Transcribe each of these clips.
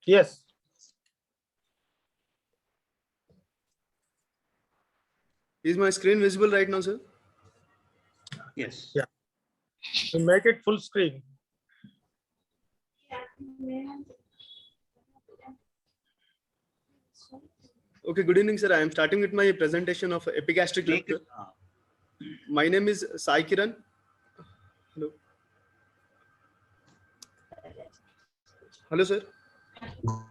Yes. Is my screen visible right now, sir? Yes. Yeah. You make it full screen. Okay, good evening, sir. I am starting with my presentation of epigastric Make lip. it, My name is Sai Kiran. Hello. Hello, sir.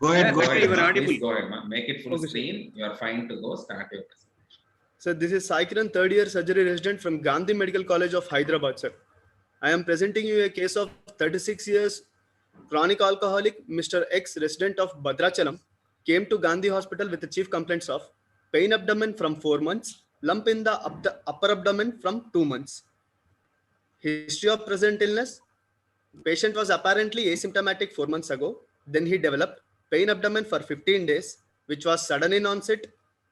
Go ahead, go Yeah, ahead. you are Ma. audible. Please go ahead. Ma. Make it full Okay, sir. screen. You are fine to go. Start your presentation. Sir, this is Sai Kiran, third year surgery resident from Gandhi Medical College of Hyderabad, sir. I am presenting you a case of 36 years chronic alcoholic, Mr. X, resident of Bhadrachalam, came to Gandhi Hospital with the chief complaints of pain abdomen from 4 months, lump in the upper abdomen from 2 months. History of present illness. Patient was apparently asymptomatic 4 months ago. Then he developed pain abdomen for 15 days, which was sudden in onset,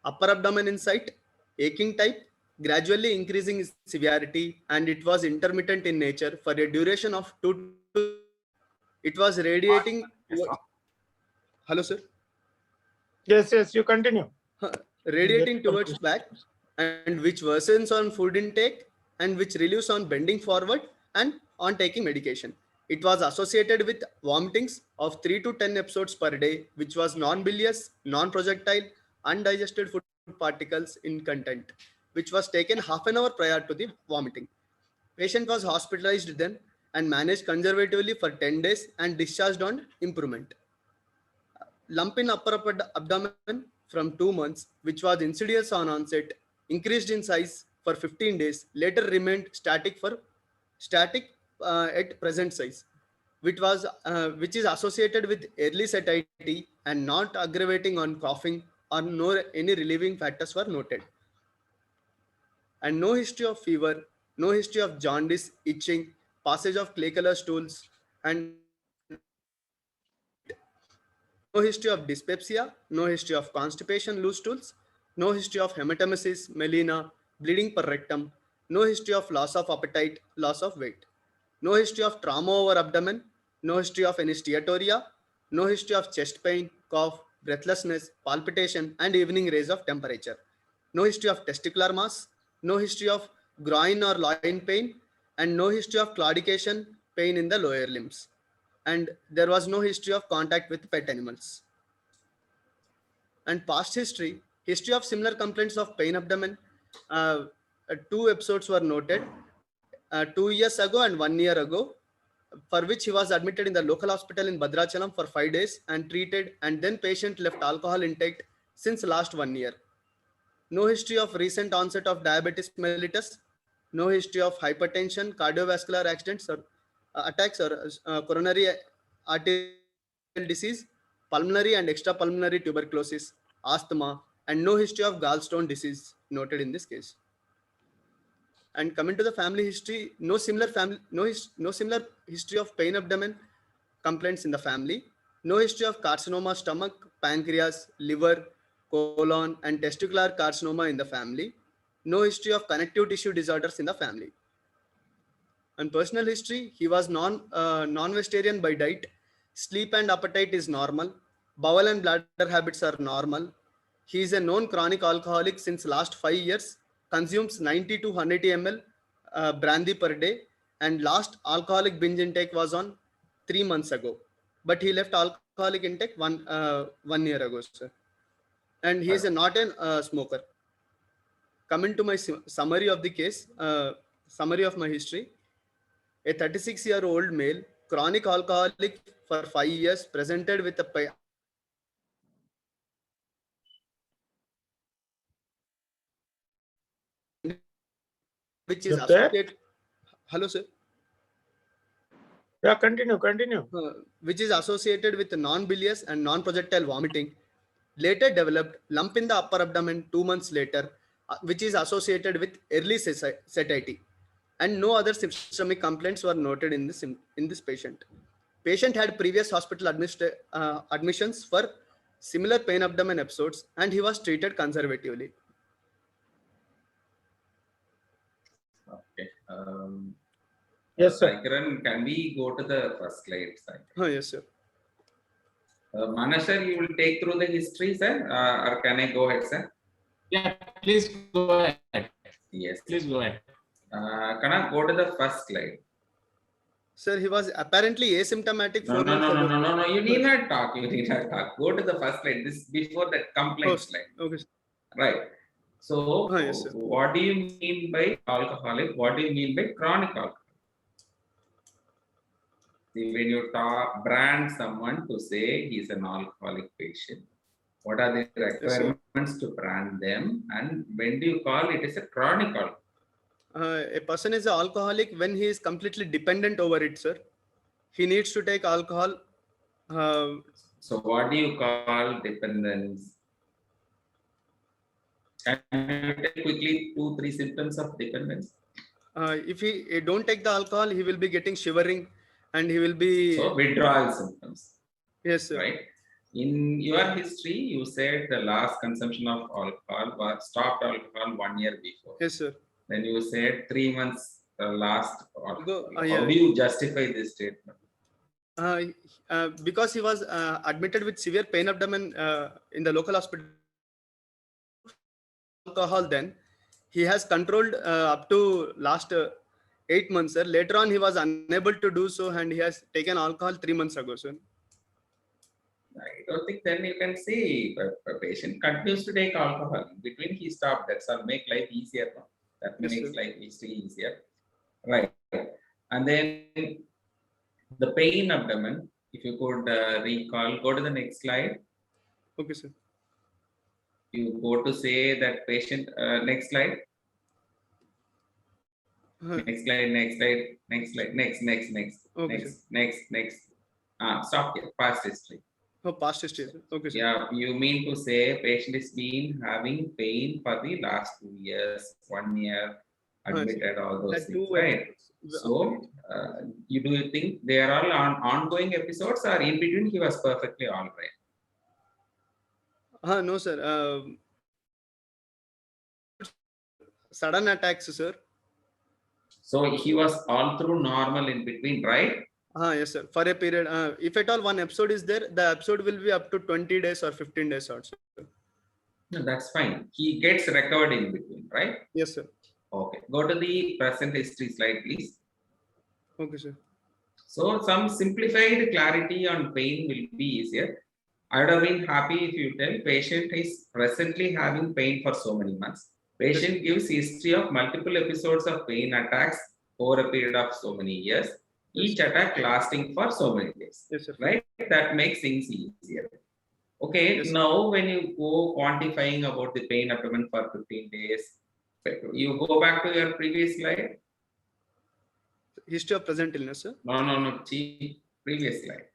upper abdomen in sight, aching type, gradually increasing in severity, and it was intermittent in nature for a duration of 2 to 3 days. It was radiating. Hello, sir. Yes, yes, you continue. Radiating towards back, and which worsens on food intake and which relieves on bending forward and on taking medication. It was associated with vomitings of 3 to 10 episodes per day, which was non-bilious, non-projectile, undigested food particles in content, which was taken half an hour prior to the vomiting. Patient was hospitalized then and managed conservatively for 10 days and discharged on improvement. Lump in upper abdomen from 2 months, which was insidious on onset, increased in size for 15 days, later remained static at present size, which is associated with early satiety and not aggravating on coughing or no any relieving factors were noted. And no history of fever, no history of jaundice, itching, passage of clay color stools, and no history of dyspepsia, no history of constipation, loose stools, no history of hematemesis, melena, bleeding per rectum, no history of loss of appetite, loss of weight, no history of trauma over abdomen, no history of any steatorrhea, no history of chest pain, cough, breathlessness, palpitation, and evening raise of temperature, no history of testicular mass, no history of groin or loin pain, and no history of claudication, pain in the lower limbs. And there was no history of contact with pet animals. And past history of similar complaints of pain abdomen. Two episodes were noted 2 years ago and 1 year ago, for which he was admitted in the local hospital in Bhadrachalam for 5 days and treated, and then patient left alcohol intake since last 1 year. No history of recent onset of diabetes mellitus, no history of hypertension, cardiovascular accidents or attacks or coronary arterial disease, pulmonary and extrapulmonary tuberculosis, asthma, and no history of gallstone disease noted in this case. And coming to the family history, no similar history of pain abdomen complaints in the family, no history of carcinoma stomach, pancreas, liver, colon, and testicular carcinoma in the family, no history of connective tissue disorders in the family. And personal history, he was non-vegetarian by diet, sleep and appetite is normal, bowel and bladder habits are normal. He is a known chronic alcoholic since last 5 years, consumes 90 to 180 ml brandy per day, and last alcoholic binge intake was on 3 months ago. But he left alcoholic intake 1 year ago, sir. And he is not a smoker. Coming to my summary of the case, summary of my history. A 36-year-old male, chronic alcoholic for 5 years, presented with a which is You're there? associated. Hello, sir. Yeah, continue. Which is associated with non-bilious and non-projectile vomiting. Later developed lump in the upper abdomen 2 months later, which is associated with early satiety. And no other systemic complaints were noted in this patient. Patient had previous hospital admissions for similar pain abdomen episodes, and he was treated conservatively. Okay. Yes, sir. Sai Kiran, can we go to the first slide? Yes, sir. Manas sir, you will take through the history, sir, or can I go ahead, sir? Yeah, please go ahead. Yes. Please go ahead. Can I go to the first slide? Sir, he was apparently asymptomatic No, 4 no, months no, no, ago. no, no, no. You need not talk. You need not talk. Go to the first slide. This before that complaint Oh, slide. okay, sir. Right. So, Yes, sir. what do you mean by alcoholic? What do you mean by chronic alcoholic? See, when you brand someone to say he's an alcoholic patient, what are the requirements to brand them? And when do you call it as a chronic alcoholic? A person is an alcoholic when he is completely dependent over it, sir. He needs to take alcohol. So, what do you call dependence? Can you tell quickly 2-3 symptoms of dependence? If he don't take the alcohol, he will be getting shivering, and he will be. So, withdrawal symptoms. Yes, sir. Right. In your history, you said the last consumption of alcohol was stopped alcohol 1 year before. Yes, sir. Then you said 3 months last alcohol. How yeah. do you justify this statement? Because he was admitted with severe pain abdomen in the local hospital. Alcohol, then he has controlled up to last 8 months, sir. Later on, he was unable to do so, and he has taken alcohol 3 months ago, sir. I don't think then you can say a patient continues to take alcohol. In between, he stopped. That's all. Make life easier. No? That Yes, makes sir. life easier. Right. And then the pain abdomen, if you could recall, go to the next slide. Okay, sir. You go to say that patient, next slide. Next slide, next slide, next slide, Okay, next. Stop here, past history. Oh, past history, sir. Okay, sir. Yeah, you mean to say patient is been having pain for the last 2 years, 1 year, admitted, all those things, right? So, you think they are all ongoing episodes, or in between he was perfectly all right? No, sir. Sudden attacks, sir. So he was all through normal in between, right? Yes, sir. For a period, if at all one episode is there, the episode will be up to 20 days or 15 days also. No, that's fine. He gets recovered in between, right? Yes, sir. Okay. Go to the present history slide, please. Okay, sir. So some simplified clarity on pain will be easier. I would have been happy if you tell patient is presently having pain for so many months. Patient gives history of multiple episodes of pain attacks over a period of so many years. Each attack lasting for so many days. Yes, sir. Right? That makes things easier. Okay, Yes, now when you go quantifying about the pain abdomen for 15 days, you go back to your previous slide. History of present illness, sir. No, previous slide.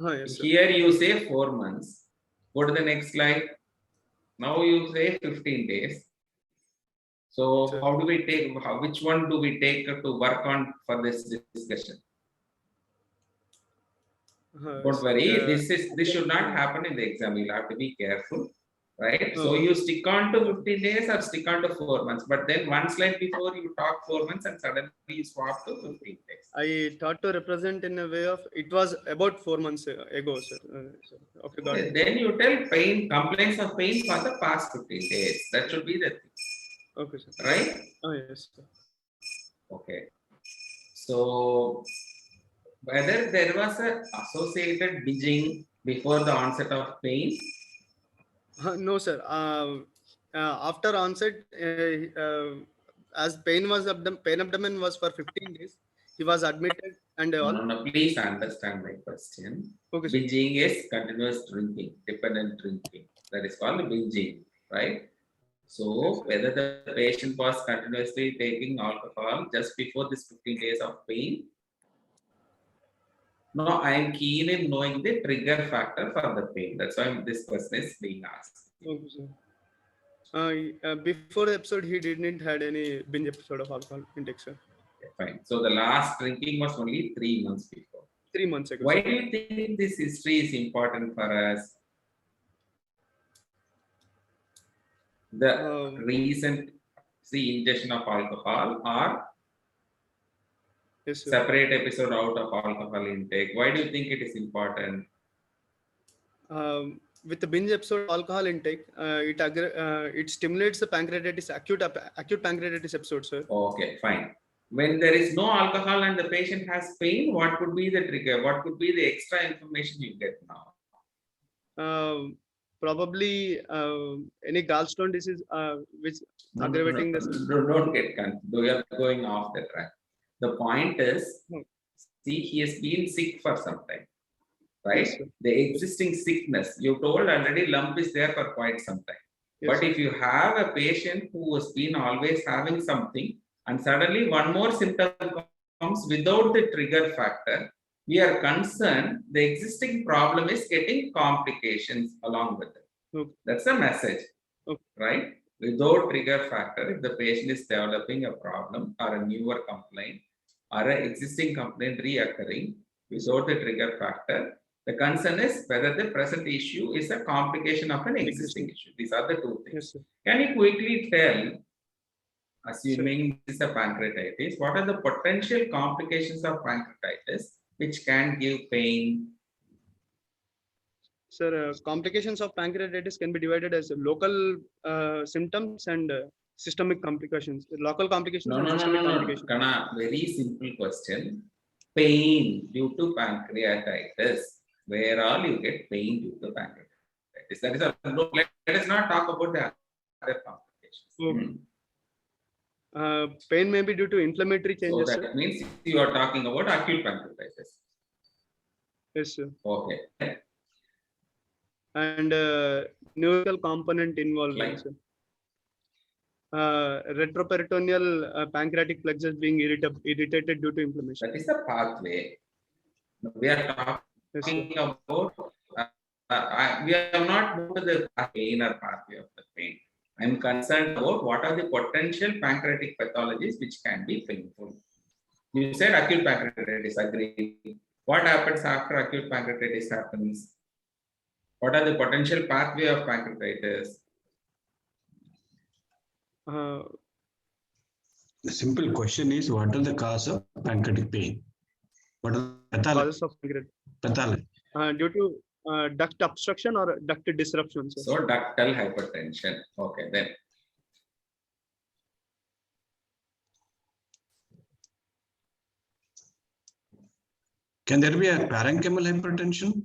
Yes, sir. Here you say 4 months. Go to the next slide. Now you say 15 days. So Sure. how do we take, which one do we take to work on for this discussion? Don't worry, this should not happen in the exam. You'll have to be careful, right? So you stick on to 15 days or stick on to 4 months, but then one slide before you talk 4 months and suddenly you swap to 15 days. I thought to represent in a way of it was about 4 months ago, sir. Okay, got it. Then you tell pain, complaints of pain for the past 15 days. That should be the thing. Okay, sir. Right? Yes, sir. Okay. So whether there was a associated bingeing before the onset of pain? No, sir. After onset, as pain abdomen was for 15 days, he was admitted and No, please understand my question. Okay, sir. Bingeing is continuous drinking, dependent drinking. That is called bingeing, right? So whether the patient was continuously taking alcohol just before this 15 days of pain. No, I am keen in knowing the trigger factor for the pain. That's why this question is being asked. Okay, sir. Before the episode, he didn't had any binge episode of alcohol intake, sir. Okay, fine. So the last drinking was only 3 months before. 3 months ago. Why sir. do you think this history is important for us? The recent ingestion of alcohol or Yes, sir. separate episode out of alcohol intake. Why do you think it is important? With the binge episode alcohol intake, it stimulates the pancreatitis, acute pancreatitis episode, sir. Okay, fine. When there is no alcohol and the patient has pain, what could be the trigger? What could be the extra information you get now? Probably any gallstone disease, which aggravating the Don't get confused. We are going off the track. The point is, Hmm. see, he has been sick for some time, right? Yes, sir. The existing sickness, you told already lump is there for quite some time. Yes, But sir. if you have a patient who has been always having something and suddenly one more symptom comes without the trigger factor, we are concerned the existing problem is getting complications along with it. Okay. That's the message, Okay. right? Without trigger factor, if the patient is developing a problem or a newer complaint or an existing complaint reoccurring without the trigger factor, the concern is whether the present issue is a complication of an existing issue. These are the two things. Yes, sir. Can you quickly tell, assuming this is a pancreatitis, what are the potential complications of pancreatitis which can give pain? Sir, complications of pancreatitis can be divided as local symptoms and systemic complications. Local complications No, and no, no, systemic no, no. complications. Kana, very simple question. Pain due to pancreatitis. Where all you get pain due to pancreatitis? That is a no. Let us not talk about the other complications. Okay. Pain may be due to inflammatory So changes. that Sir. means you are talking about acute pancreatitis. Yes, sir. Okay. And neurological component involved. Like? Sir. Retroperitoneal pancreatic plexus being irritated due to inflammation. That is the pathway. We are Yes, sir. talking about. We have not moved to the pain or pathway of the pain. I am concerned about what are the potential pancreatic pathologies which can be painful. You said acute pancreatitis, agree. What happens after acute pancreatitis happens? What are the potential pathway of pancreatitis? The simple question is, what are the cause of pancreatic pain? What are the Causes of pancreatic. pathology? Due to duct obstruction or duct disruption. Sir. So ductal hypertension. Okay, then. Can there be a parenchymal hypertension?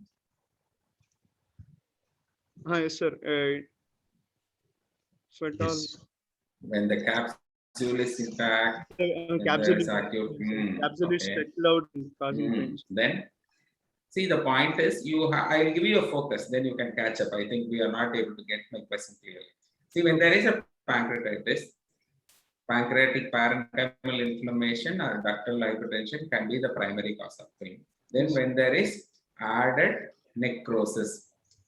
Yes, sir. So it all Yes. When the capsule is intact, capsule there's acute. capsule is Okay. stretched out and causing pain. Then, see, the point is, I will give you a focus, then you can catch up. I think we are not able to get my question clearly. See, when there is a pancreatitis, pancreatic parenchymal inflammation or ductal hypertension can be the primary cause of pain. Then, when there is added necrosis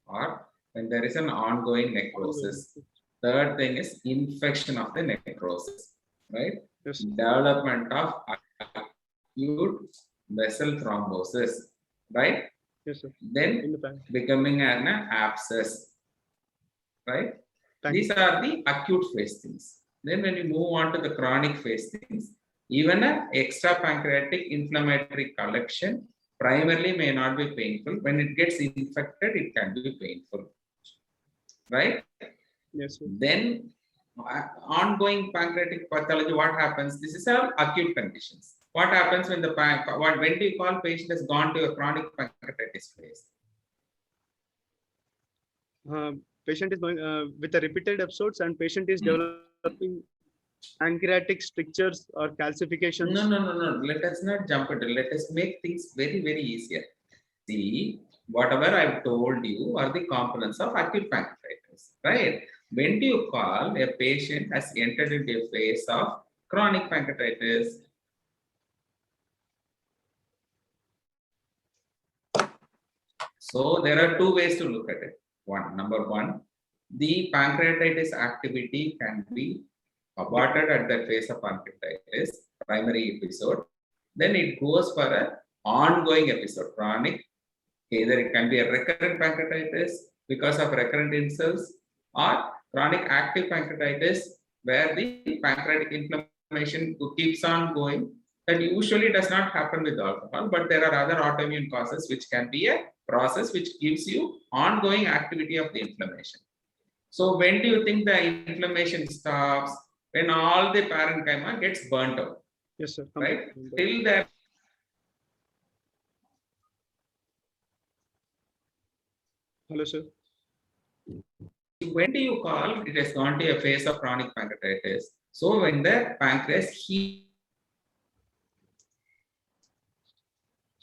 or when there is an ongoing necrosis, third thing is infection of the necrosis, right? Yes. Development of acute vessel thrombosis, right? Yes, sir. Then In the pancreas. becoming an abscess, right? These are the acute phase things. Then when you move on to the chronic phase things, even an extra pancreatic inflammatory collection primarily may not be painful. When it gets infected, it can be painful, right? Yes, sir. Then ongoing pancreatic pathology, what happens? This is our acute conditions. What happens when when do you call patient has gone to a chronic pancreatitis phase? Patient is going with the repeated episodes and patient is developing pancreatic strictures or calcifications. No. Let us not jump into it. Let us make things very, very easier. See, whatever I've told you are the components of acute pancreatitis, right? When do you call a patient has entered into a phase of chronic pancreatitis? So there are two ways to look at it. Number one, the pancreatitis activity can be aborted at that phase of pancreatitis, primary episode. Then it goes for an ongoing episode, chronic. Either it can be a recurrent pancreatitis because of recurrent insults, or chronic active pancreatitis where the pancreatic inflammation keeps on going That usually does not happen with alcohol, but there are other autoimmune causes which can be a process which gives you ongoing activity of the inflammation. So when do you think the inflammation stops? When all the parenchyma gets burnt out, Yes, sir. right? Till that. Hello, sir. When do you call it has gone to a phase of chronic pancreatitis? So when the pancreas heals,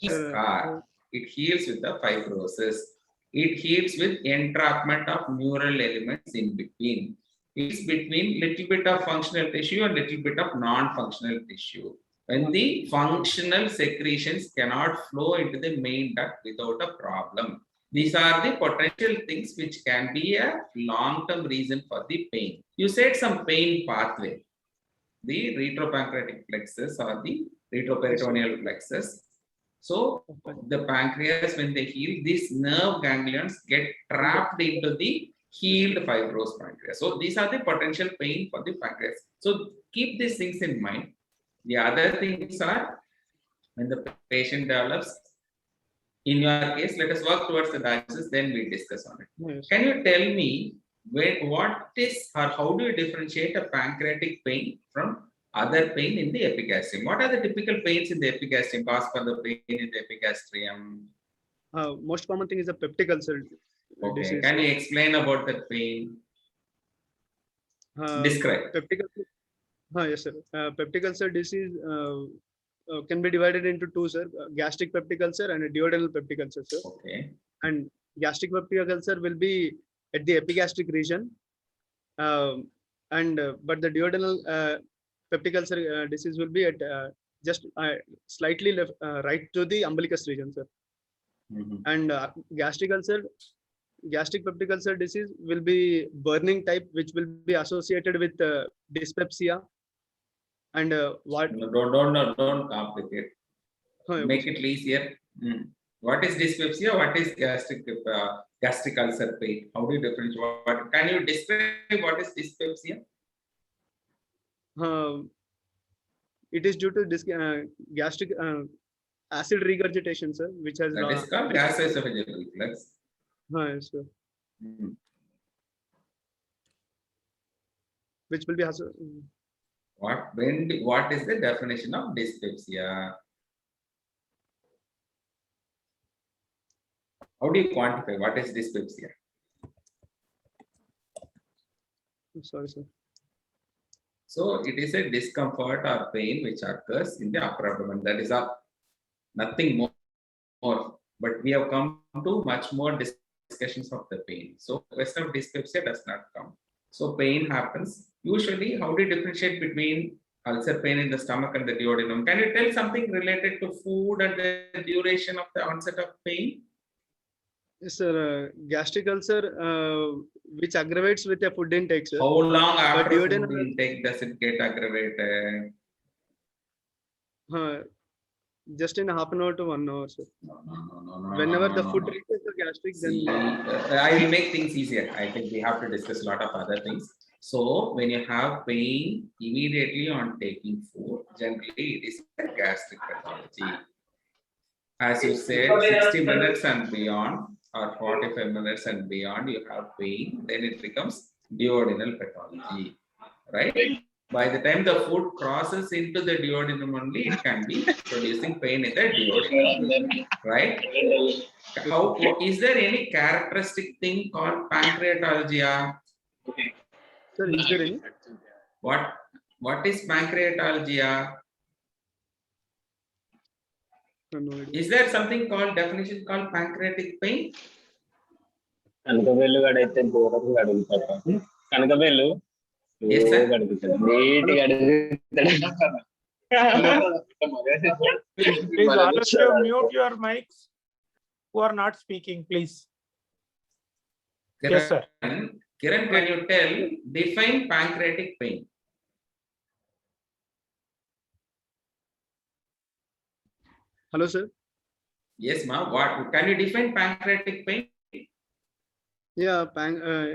it heals with the fibrosis. It heals with entrapment of neural elements in between. It's between little bit of functional tissue and little bit of non-functional tissue. When the functional secretions cannot flow into the main duct without a problem. These are the potential things which can be a long-term reason for the pain. You said some pain pathway. The retropancreatic plexus or the retroperitoneal plexus. So the pancreas, when they heal, these nerve ganglions get trapped into the healed fibrous pancreas. So these are the potential pain for the pancreas. So keep these things in mind. The other things are when the patient develops. In your case, let us work towards the diagnosis, then we discuss on it. Yes. Can you tell me what is or how do you differentiate a pancreatic pain from other pain in the epigastrium? What are the typical pains in the epigastrium caused by the pain in the epigastrium? Most common thing is a peptic ulcer disease. Can you explain about that pain? Describe. Peptic ulcer. Yes, sir. Peptic ulcer disease can be divided into two, sir. Gastric peptic ulcer and a duodenal peptic ulcer, sir. Okay. And gastric peptic ulcer will be at the epigastric region, but the duodenal peptic ulcer disease will be at just slightly left, right to the umbilicus region, sir. And gastric peptic ulcer disease will be burning type, which will be associated with dyspepsia. And what? No, don't complicate. Make it easier. What is dyspepsia? What is gastric ulcer pain? How do you differentiate? Can you describe what is dyspepsia? It is due to gastric acid regurgitation, sir, which has That is called gastroesophageal reflux. Yes, sir. Which will be what is the definition of dyspepsia? How do you quantify what is dyspepsia? Sorry, sir. So it is a discomfort or pain which occurs in the upper abdomen. That is all. Nothing more. But we have come to much more discussions of the pain. So question of dyspepsia does not come. So pain happens. Usually, how do you differentiate between ulcer pain in the stomach and the duodenum? Can you tell something related to food and the duration of the onset of pain? Yes, sir. Gastric ulcer, which aggravates with a food intake, sir. How long after food duodenum intake does it get aggravated? Just in half an hour to 1 hour, sir. No. Whenever the food reaches the gastric, See, then I will make things easier. I think we have to discuss a lot of other things. So when you have pain immediately on taking food, generally it is a gastric pathology. As you said, 60 minutes and beyond, or 45 minutes and beyond, you have pain, then it becomes duodenal pathology, right? By the time the food crosses into the duodenum only, it can be producing pain in the duodenum, right? How is there any characteristic thing called pancreatalgia? sir, is there any? What is pancreatalgia? No idea. Is there something called definition called pancreatic pain? కనకబెల్లు గడైతే దూరం అడుగుతాడు కనకబెల్లు Yes, sir. అడుగుతాడు నీట్గా అడుగుతాడు Please, all of you mute your mics who are not speaking, please. Yes, sir. Kiran, can you define pancreatic pain? Hello, sir. Yes, ma. What can you define pancreatic pain? Yeah,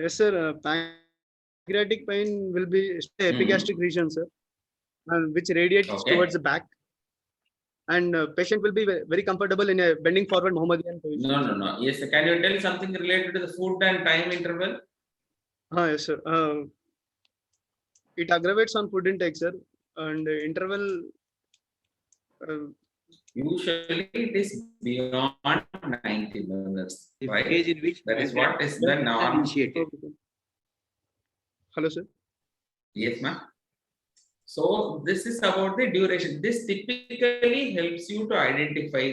yes, sir. Pancreatic pain will be epigastric region, sir, which radiates Okay. towards the back. and patient will be very comfortable in a bending forward Mohammedian position. No. Yes, can you tell something related to the food and time interval? Yes, sir. It aggravates on food intake, sir, and interval. Usually it is beyond 90 minutes, right? Age in which That is what is the pancreatic norm. initiated. Hello, sir. Yes, ma'am. So this is about the duration. This typically helps you to identify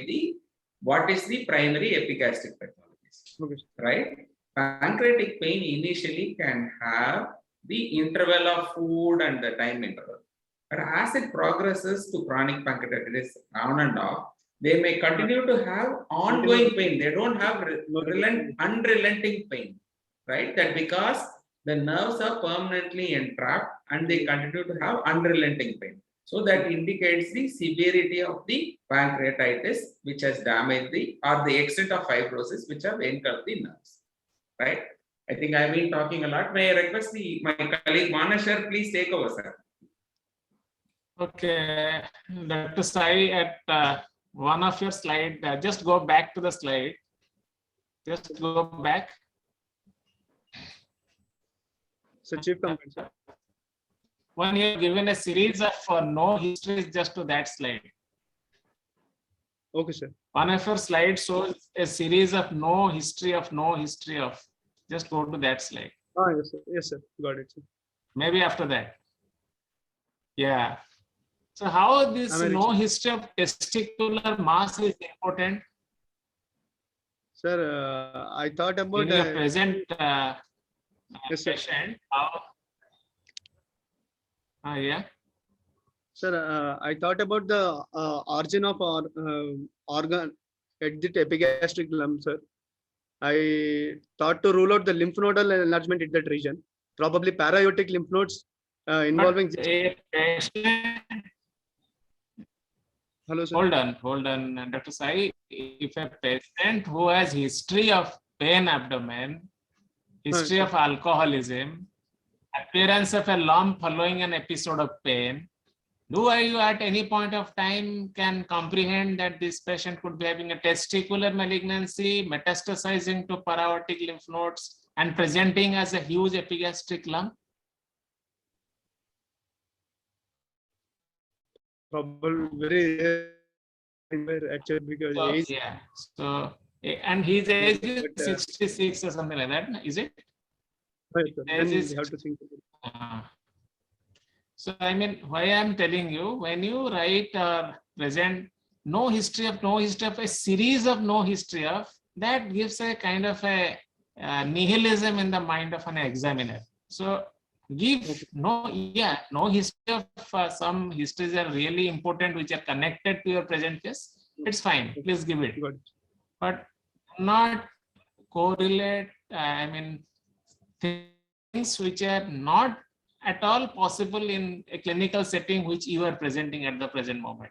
what is the primary epigastric pathologies, Okay. right? Pancreatic pain initially can have the interval of food and the time interval. But as it progresses to chronic pancreatitis on and off, they may continue to have ongoing pain. They don't have unrelenting pain, right? That because the nerves are permanently entrapped and they continue to have unrelenting pain. So that indicates the severity of the pancreatitis, which has damaged or the extent of fibrosis, which have engulfed the nerves, right? I think I've been talking a lot. May I request my colleague Manashar, please take over, sir. Okay, Dr. Sai, at one of your slide, just go back to the slide. Just go back. So chief comment, sir. When you have given a series of no histories just to that slide. Okay, sir. One of your slides shows a series of no history of. Just go to that slide. Yes, sir. Yes, sir. Got it, sir. Maybe after that. Yeah. So how this Am I no history of testicular mass is important Sir, I thought about in your present yes, sir. patient? How? Yeah. Sir, I thought about the origin of our organ at the epigastric lump, sir. I thought to rule out the lymph nodal enlargement in that region, probably paraiotic lymph nodes involving. But a patient, Hello, sir. hold on, Dr. Sai. If a patient who has history of pain abdomen, history of alcoholism, appearance of a lump following an episode of pain, do you at any point of time can comprehend that this patient could be having a testicular malignancy, metastasizing to paraortic lymph nodes and presenting as a huge epigastric lump? Probably very actually because So, age. yeah. So, and his age is But, 66 or something like that, is it? Right, sir. Then Age is- we have to think about it. So I mean, why I'm telling you, when you write or present no history of a series of no history of, that gives a kind of a nihilism in the mind of an examiner. So give no history of some histories are really important, which are connected to your present case. It's fine. Please give it, Got it. but not correlate. I mean, things which are not at all possible in a clinical setting which you are presenting at the present moment.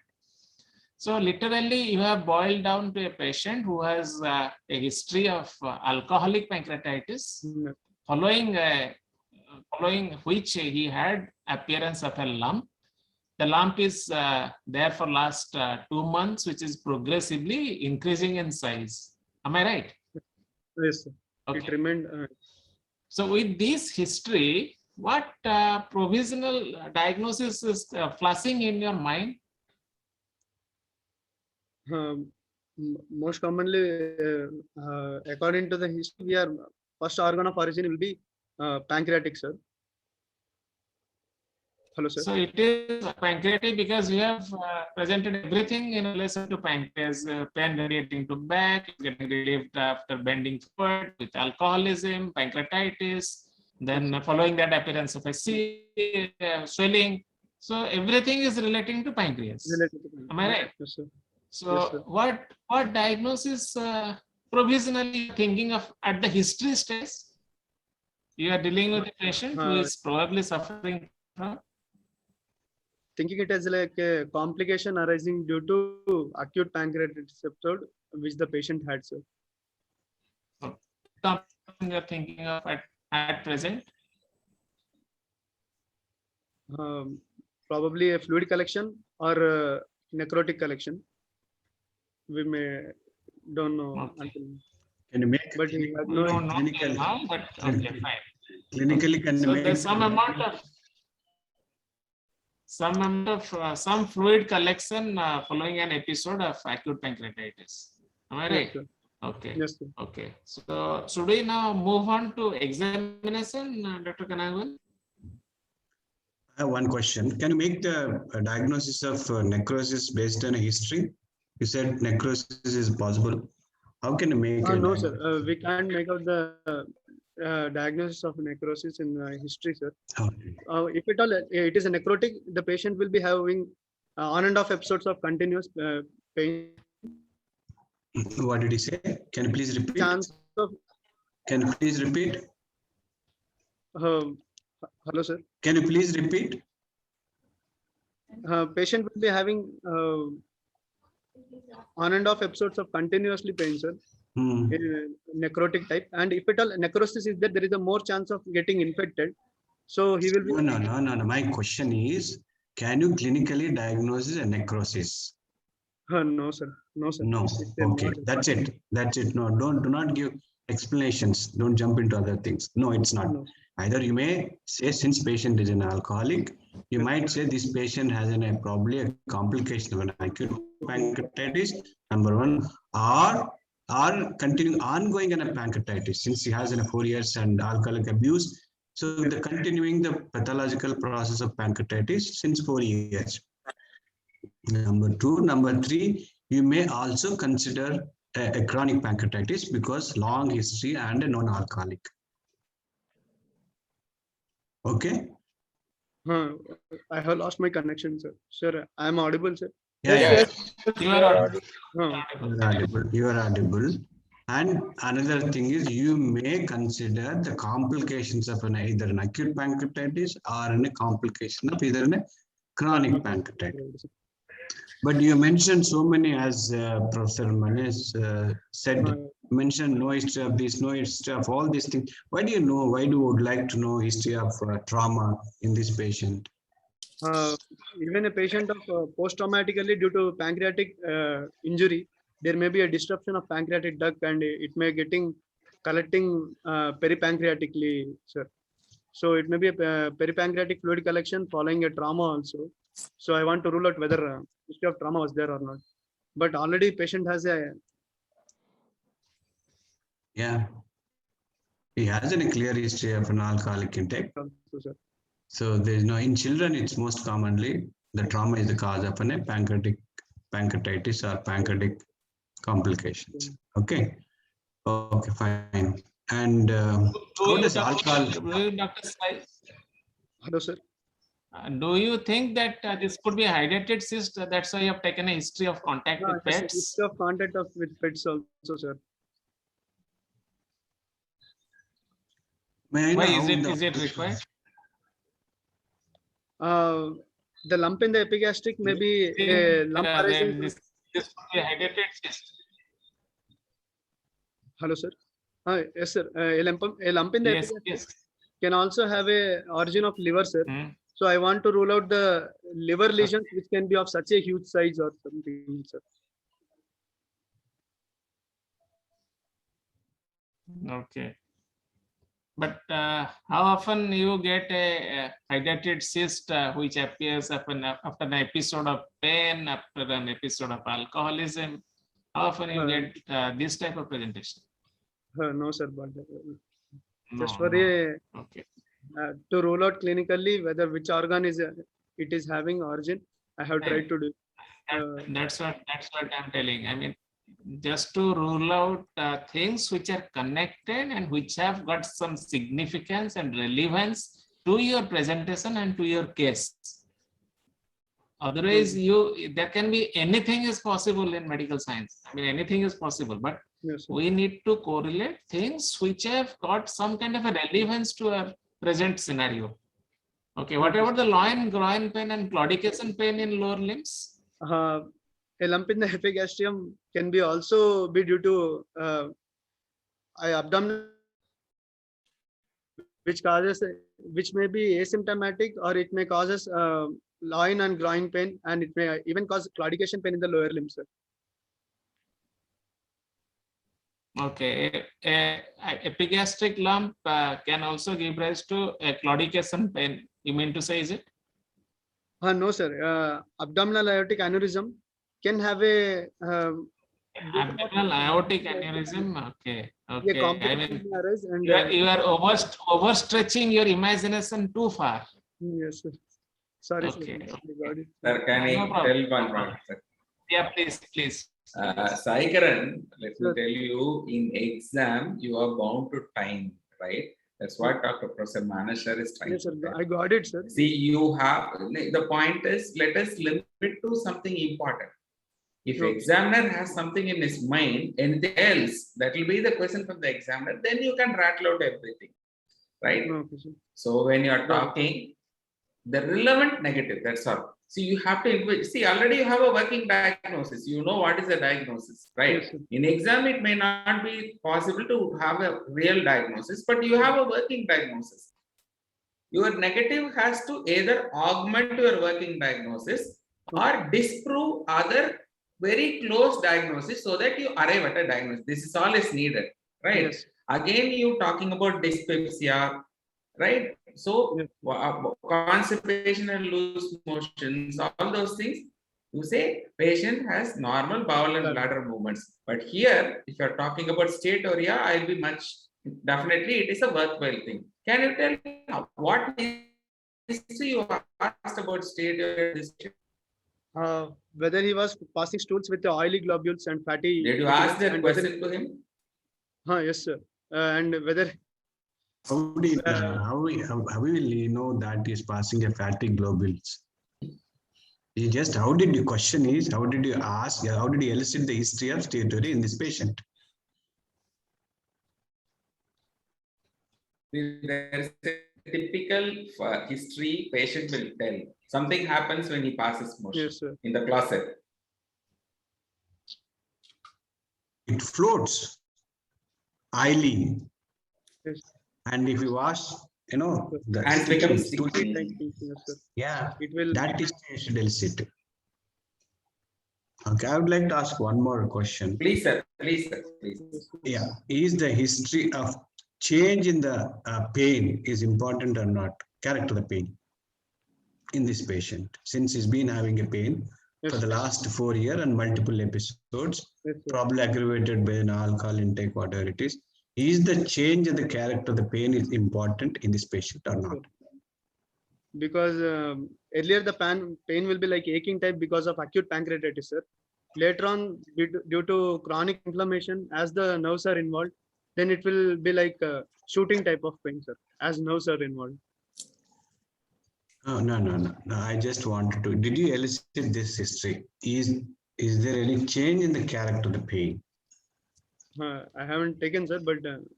So literally you have boiled down to a patient who has a history of alcoholic pancreatitis, Mm, following which he had appearance of a lump. The lump is there for last 2 months, which is progressively increasing in size. Am I right? Yes, sir. It Okay. remained. So with this history, what provisional diagnosis is flashing in your mind? Most commonly, according to the history, we are first organ of origin will be pancreatic, sir. Hello, sir. So it is pancreatic because we have presented everything in relation to pancreas, pain radiating to back, getting relieved after bending forward with alcoholism, pancreatitis, then following that appearance of a swelling. So everything is relating to pancreas. Related to Am I right? Yes, sir. So Yes, sir. what diagnosis provisionally thinking of at the history stage? You are dealing with a patient who is probably suffering from. Thinking it as like a complication arising due to acute pancreatitis episode which the patient had, sir. Something you're thinking of at present? Probably a fluid collection or necrotic collection. we may don't know Okay. until, Can you make but he had We no. don't know till clinical- now, but okay, fine. clinically can you So make there's it? some amount of some fluid collection following an episode of acute pancreatitis. Am I Yes, right? sir. Okay. Yes, sir. Okay. So should we now move on to examination, Dr. Kanagal? I have one question. Can you make the diagnosis of necrosis based on a history? You said necrosis is possible. How can you make a No, sir. diagnosis? We can't make out the diagnosis of necrosis in history, sir. Okay. If at all it is a necrotic, the patient will be having on and off episodes of continuous pain. What did he say? Can you please repeat? Chance of Can you please repeat? hello, sir. Can you please repeat? Patient will be having on and off episodes of continuously pain, sir. Hmm. Necrotic type, and if at all necrosis is there is a more chance of getting infected, so he will be. No. My question is, can you clinically diagnose a necrosis? No, sir. No, sir. No. It's a Okay, more- that's it. That's it. No, do not give explanations. Don't jump into other things. No, it's not. No. Either you may say since patient is an alcoholic, you might say this patient has probably a complication of an acute pancreatitis, number one, or continuing ongoing in a pancreatitis since he has 4 years and alcoholic abuse. So the continuing the pathological process of pancreatitis since 4 years. Number two, number three, you may also consider a chronic pancreatitis because long history and a non-alcoholic. Okay. I have lost my connection, sir. Sir, I am audible, sir. Yeah. You are audible. You are audible. And another thing is you may consider the complications of either an acute pancreatitis or a complication of either a chronic pancreatitis. But you mentioned so many, as Professor Manesh said, mentioned no history of this, no history of all these things. Why do you know? Why do you would like to know history of trauma in this patient? Even a patient of post-traumatically due to pancreatic injury, there may be a disruption of pancreatic duct and it may collecting peripancreatically, sir. So it may be a peripancreatic fluid collection following a trauma also. So I want to rule out whether history of trauma was there or not. But already patient has a. Yeah. He has a clear history of an alcoholic intake. Sir. So there is no, in children, it's most commonly the trauma is the cause of a pancreatitis or pancreatic complications. Okay. Okay, fine. And how does alcohol? Dr. Sai, Hello, sir. do you think that this could be a hydrated cyst? That's why you have taken a history of contact with Yes, pets. history of contact with pets also, sir. May I know Why how is it required? The lump in the epigastric may be a lump arising. This could be a hydrated cyst. Hello, sir. Yes, sir. A lump in the Yes, epigastric yes. can also have a origin of liver, sir. Hmm. So I want to rule out the liver lesions which can be of such a huge size or something, sir. Okay. But how often you get a hydrated cyst which appears after an episode of pain, after an episode of alcoholism? How often you get this type of presentation? No, sir. But just No, for no. a Okay. to rule out clinically whether which organ is it is having origin, I have tried to do. That's what I'm telling. I mean, just to rule out things which are connected and which have got some significance and relevance to your presentation and to your case. Otherwise, there can be anything is possible in medical science. I mean, anything is possible, but Yes, sir. we need to correlate things which have got some kind of a relevance to our present scenario. Okay, what about the loin, groin pain and claudication pain in lower limbs? A lump in the epigastrium can be also be due to abdominal, which may be asymptomatic, or it may causes loin and groin pain, and it may even cause claudication pain in the lower limbs, sir. Okay, a epigastric lump can also give rise to a claudication pain. You mean to say, is it? No, sir. Abdominal aortic aneurysm can have a Abdominal aortic aneurysm. Okay, a okay. I complication mean, may arise and you are overstretching your imagination too far. yes, sir. Sorry, Okay. sir. I got it. Sir, can I No problem. tell one point, sir? Yeah, please. Sai Karan, let me Sir. tell you, in exam, you are bound to time, right? That's what Dr. Professor Manashar is trying Yes, sir. to tell. I got it, sir. See, you have, the point is, let us limit to something important. If Okay. examiner has something in his mind, anything else, that will be the question from the examiner, then you can rattle out everything, right? Okay, sir. So when you are Got it. talking, the relevant negative, that's all. See, you have to, see, already you have a working diagnosis. You know what is the diagnosis, right? Yes, sir. In exam, it may not be possible to have a real diagnosis, but you have a working diagnosis. Your negative has to either augment your working diagnosis or disprove other very close diagnosis so that you arrive at a diagnosis. This is all is needed, right? Yes. Again, you talking about dyspepsia, right? So Yes. constipation and loose motions, all those things, you say patient has normal bowel and Correct. bladder movements. But here, if you're talking about steatorrhea, I'll be much, definitely it is a worthwhile thing. Can you tell what history you asked about steatorrhea? Whether he was passing stools with the oily globules and fatty. Did you ligaments ask that and whether- question to him? Yes, sir. And whether How will you know that is passing a fatty globules? You just, how did you question is, how did you ask, how did you elicit the history of steatorrhea in this patient? There's a typical history patient will tell. Something happens when he passes motion yes, sir. in the closet. It floats, oily, Yes. and if you wash, you know, the And it becomes sticky, sticky. Thank you, yes, sir. yeah, It will. that is you should elicit. Okay, I would like to ask one more question. Please, sir. Please, sir. Please. Yeah, is the history of change in the pain is important or not? Character of the pain in this patient, since he's been having a pain Yes, for the last 4 years and multiple episodes, yes, sir. probably aggravated by an alcohol intake, whatever it is. Is the change in the character of the pain is important in this patient or not? Because earlier the pain will be like aching type because of acute pancreatitis, sir. Later on, due to chronic inflammation, as the nerves are involved, then it will be like shooting type of pain, sir, as nerves are involved. Oh, no. I just wanted to, did you elicit this history? Is there any change in the character of the pain? I haven't taken, sir, but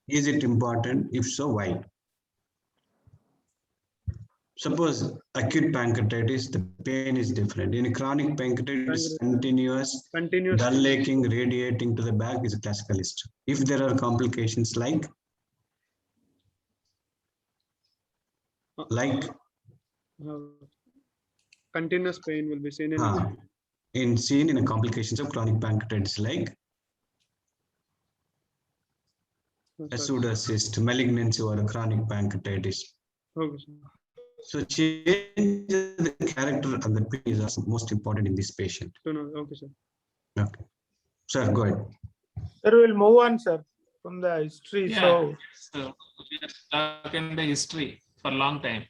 Is it important? If so, why? Suppose acute pancreatitis, the pain is different. In chronic pancreatitis, continuous, continuous. dull aching, radiating to the back is a classical history. If there are complications like Continuous pain will be seen in seen in complications of chronic pancreatitis like a pseudocyst, malignancy, or a chronic pancreatitis. Okay, sir. So change the character of the pain is also most important in this patient. Okay, sir. Okay. Sir, go ahead. Sir, we'll move on, sir, from the history. Yeah. So, So we are stuck in the history for a long time.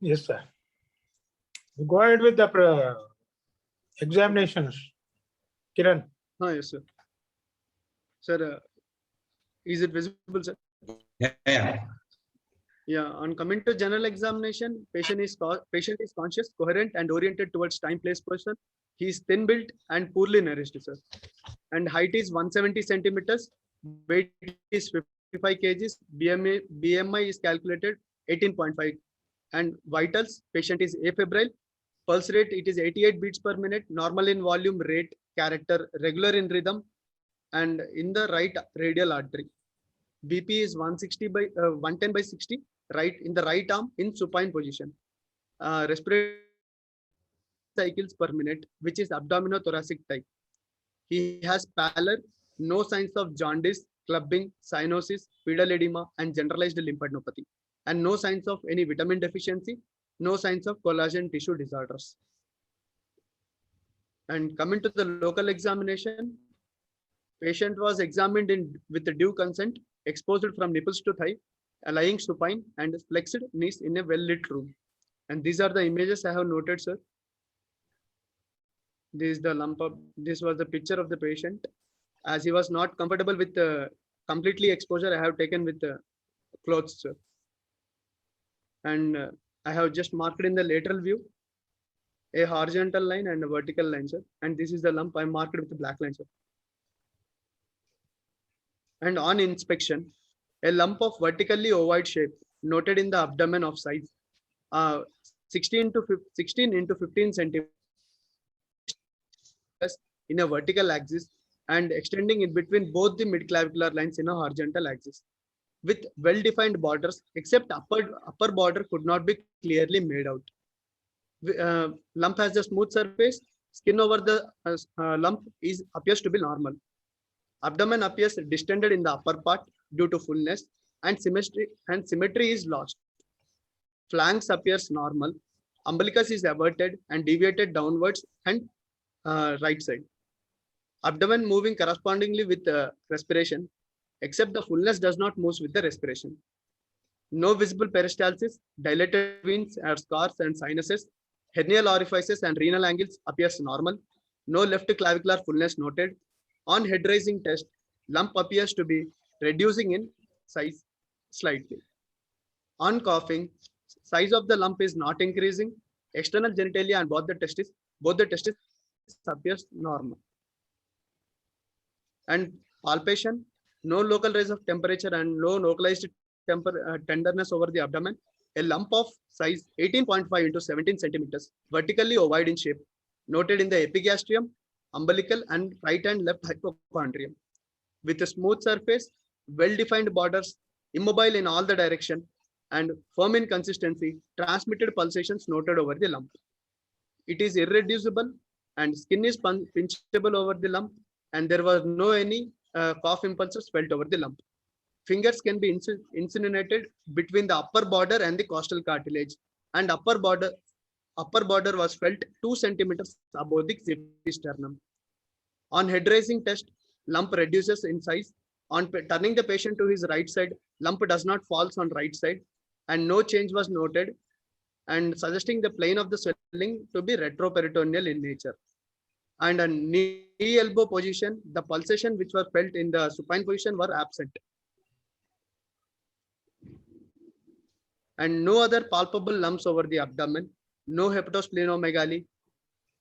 yes, sir. We go ahead with the examinations. Kiran. Yes, sir. Sir, is it visible, sir? Yeah. Yeah, on coming to general examination, patient is conscious, coherent, and oriented towards time, place, person. He is thin built and poorly nourished, sir. And height is 170 centimeters, weight is 55 kgs, BMI is calculated 18.5. And vitals, patient is afebrile, pulse rate, it is 88 beats per minute, normal in volume, rate, character, regular in rhythm, and in the right radial artery. BP is 110 by 60, right in the right arm in supine position. Respiratory cycles per minute, which is abdominothoracic type. He has pallor, No signs of jaundice, clubbing, cyanosis, pedal edema, and generalized lymphadenopathy. And no signs of any vitamin deficiency, no signs of collagen tissue disorders. And coming to the local examination, patient was examined with the due consent, exposed from nipples to thigh, lying supine and flexed knees in a well-lit room. And these are the images I have noted, sir. This is the lump of, this was the picture of the patient. As he was not comfortable with completely exposure, I have taken with clothes, sir. And I have just marked in the lateral view a horizontal line and a vertical line, sir. And this is the lump I marked with the black line, sir. And on inspection, a lump of vertically ovoid shape noted in the abdomen of size 16 into 15 centimeters in a vertical axis and extending in between both the midclavicular lines in a horizontal axis with well-defined borders, except upper border could not be clearly made out. Lump has a smooth surface. Skin over the lump appears to be normal. Abdomen appears distended in the upper part due to fullness, and symmetry is lost. Flanks appears normal. Umbilicus is averted and deviated downwards and right side. Abdomen moving correspondingly with respiration, except the fullness does not move with the respiration. No visible peristalsis, dilated veins or scars and sinuses, hernial orifices and renal angles appears normal. No left clavicular fullness noted. On head raising test, lump appears to be reducing in size slightly. On coughing, size of the lump is not increasing. External genitalia and both the testes appears normal. And palpation, no local rise of temperature and no localized tenderness over the abdomen. A lump of size 18.5 into 17 centimeters, vertically ovoid in shape, noted in the epigastrium, umbilical and right and left hypochondrium. With a smooth surface, well-defined borders, immobile in all the direction, and firm in consistency, transmitted pulsations noted over the lump. It is irreducible and skin is pinchable over the lump, and there was no any cough impulses felt over the lump. Fingers can be insinuated between the upper border and the costal cartilage, and upper border was felt 2 centimeters above the sternum. On head raising test, lump reduces in size. On turning the patient to his right side, lump does not fall on right side, and no change was noted, and suggesting the plane of the swelling to be retroperitoneal in nature. And a knee elbow position, the pulsation which was felt in the supine position were absent. And no other palpable lumps over the abdomen, no hepatosplenomegaly,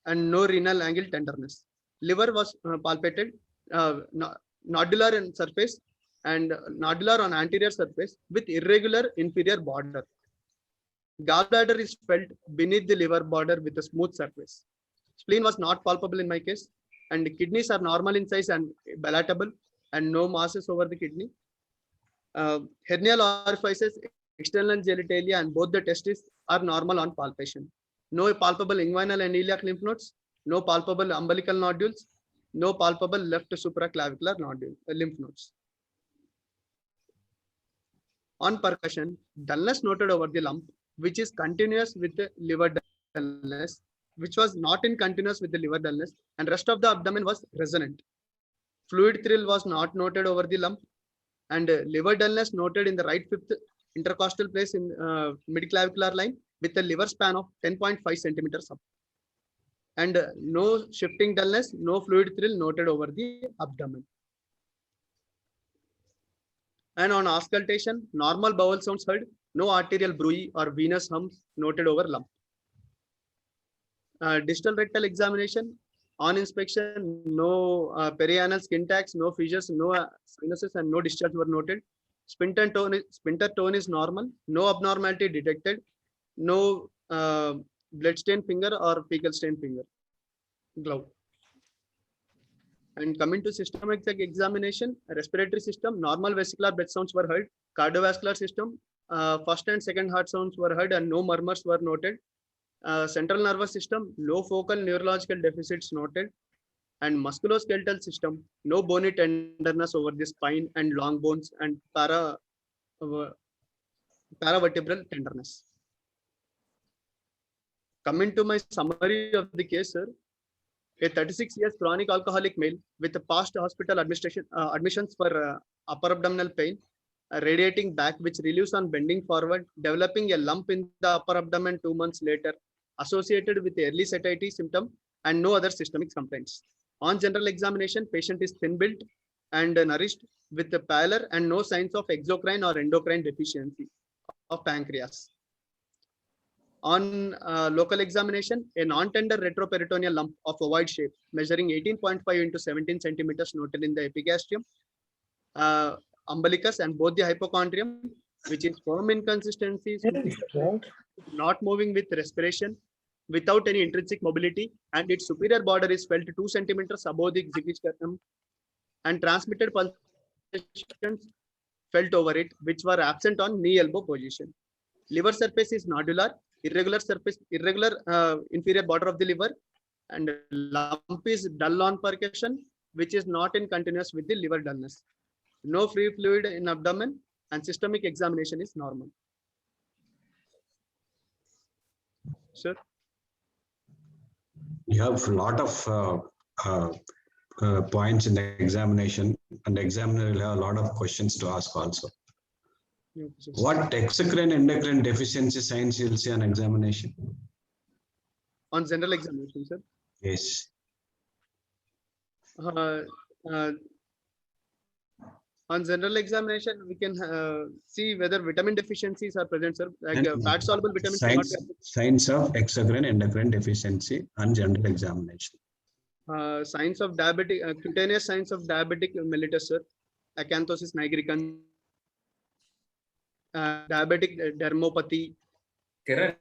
and no renal angle tenderness. Liver was palpated, nodular in surface and nodular on anterior surface with irregular inferior border. Gallbladder is felt beneath the liver border with a smooth surface. Spleen was not palpable in my case, and kidneys are normal in size and palatable, and no masses over the kidney. Hernial orifices, external genitalia, and both the testes are normal on palpation. No palpable inguinal and iliac lymph nodes, no palpable umbilical nodules, no palpable left supraclavicular lymph nodes. On percussion, dullness noted over the lump, which is continuous with the liver dullness, which was not in continuous with the liver dullness, and rest of the abdomen was resonant. Fluid thrill was not noted over the lump, and liver dullness noted in the right fifth intercostal place in midclavicular line with a liver span of 10.5 centimeters up. And no shifting dullness, no fluid thrill noted over the abdomen. And on auscultation, normal bowel sounds heard, no arterial bruit or venous hums noted over lump. Distal rectal examination, on inspection, no perianal skin tags, no fissures, no sinuses, and no discharge were noted. Sphincter tone is normal, no abnormality detected, no bloodstained finger or fecal stained finger. Glove. And coming to systemic examination, respiratory system, normal vesicular breath sounds were heard. Cardiovascular system, first and second heart sounds were heard and no murmurs were noted. Central nervous system, low focal neurological deficits noted. And musculoskeletal system, no bony tenderness over the spine and long bones and paravertebral tenderness. Coming to my summary of the case, sir. A 36 years chronic alcoholic male with a past hospital admissions for upper abdominal pain, radiating back, which relieves on bending forward, developing a lump in the upper abdomen 2 months later, associated with early satiety symptom and no other systemic complaints. On general examination, patient is thin built and nourished with a pallor and no signs of exocrine or endocrine deficiency of pancreas. On local examination, a non-tender retroperitoneal lump of ovoid shape measuring 18.5 into 17 centimeters noted in the epigastrium, umbilicus and both the hypochondrium, which is firm inconsistencies, not moving with respiration, without any intrinsic mobility, and its superior border is felt 2 centimeters above the zygospectrum, and transmitted pulsations felt over it, which were absent on knee elbow position. Liver surface is nodular, irregular inferior border of the liver, and lump is dull on percussion, which is not in continuous with the liver dullness. No free fluid in abdomen, and systemic examination is normal. Sir. You have a lot of points in the examination, and the examiner will have a lot of questions to ask also. What exocrine endocrine deficiency signs you'll see on examination? On general examination, sir. Yes. On general examination, we can see whether vitamin deficiencies are present, sir. Like fat soluble vitamins. Signs of exocrine endocrine deficiency on general examination. Signs of diabetic, cutaneous signs of diabetic mellitus, sir. Acanthosis nigricans, diabetic dermopathy. Kiran,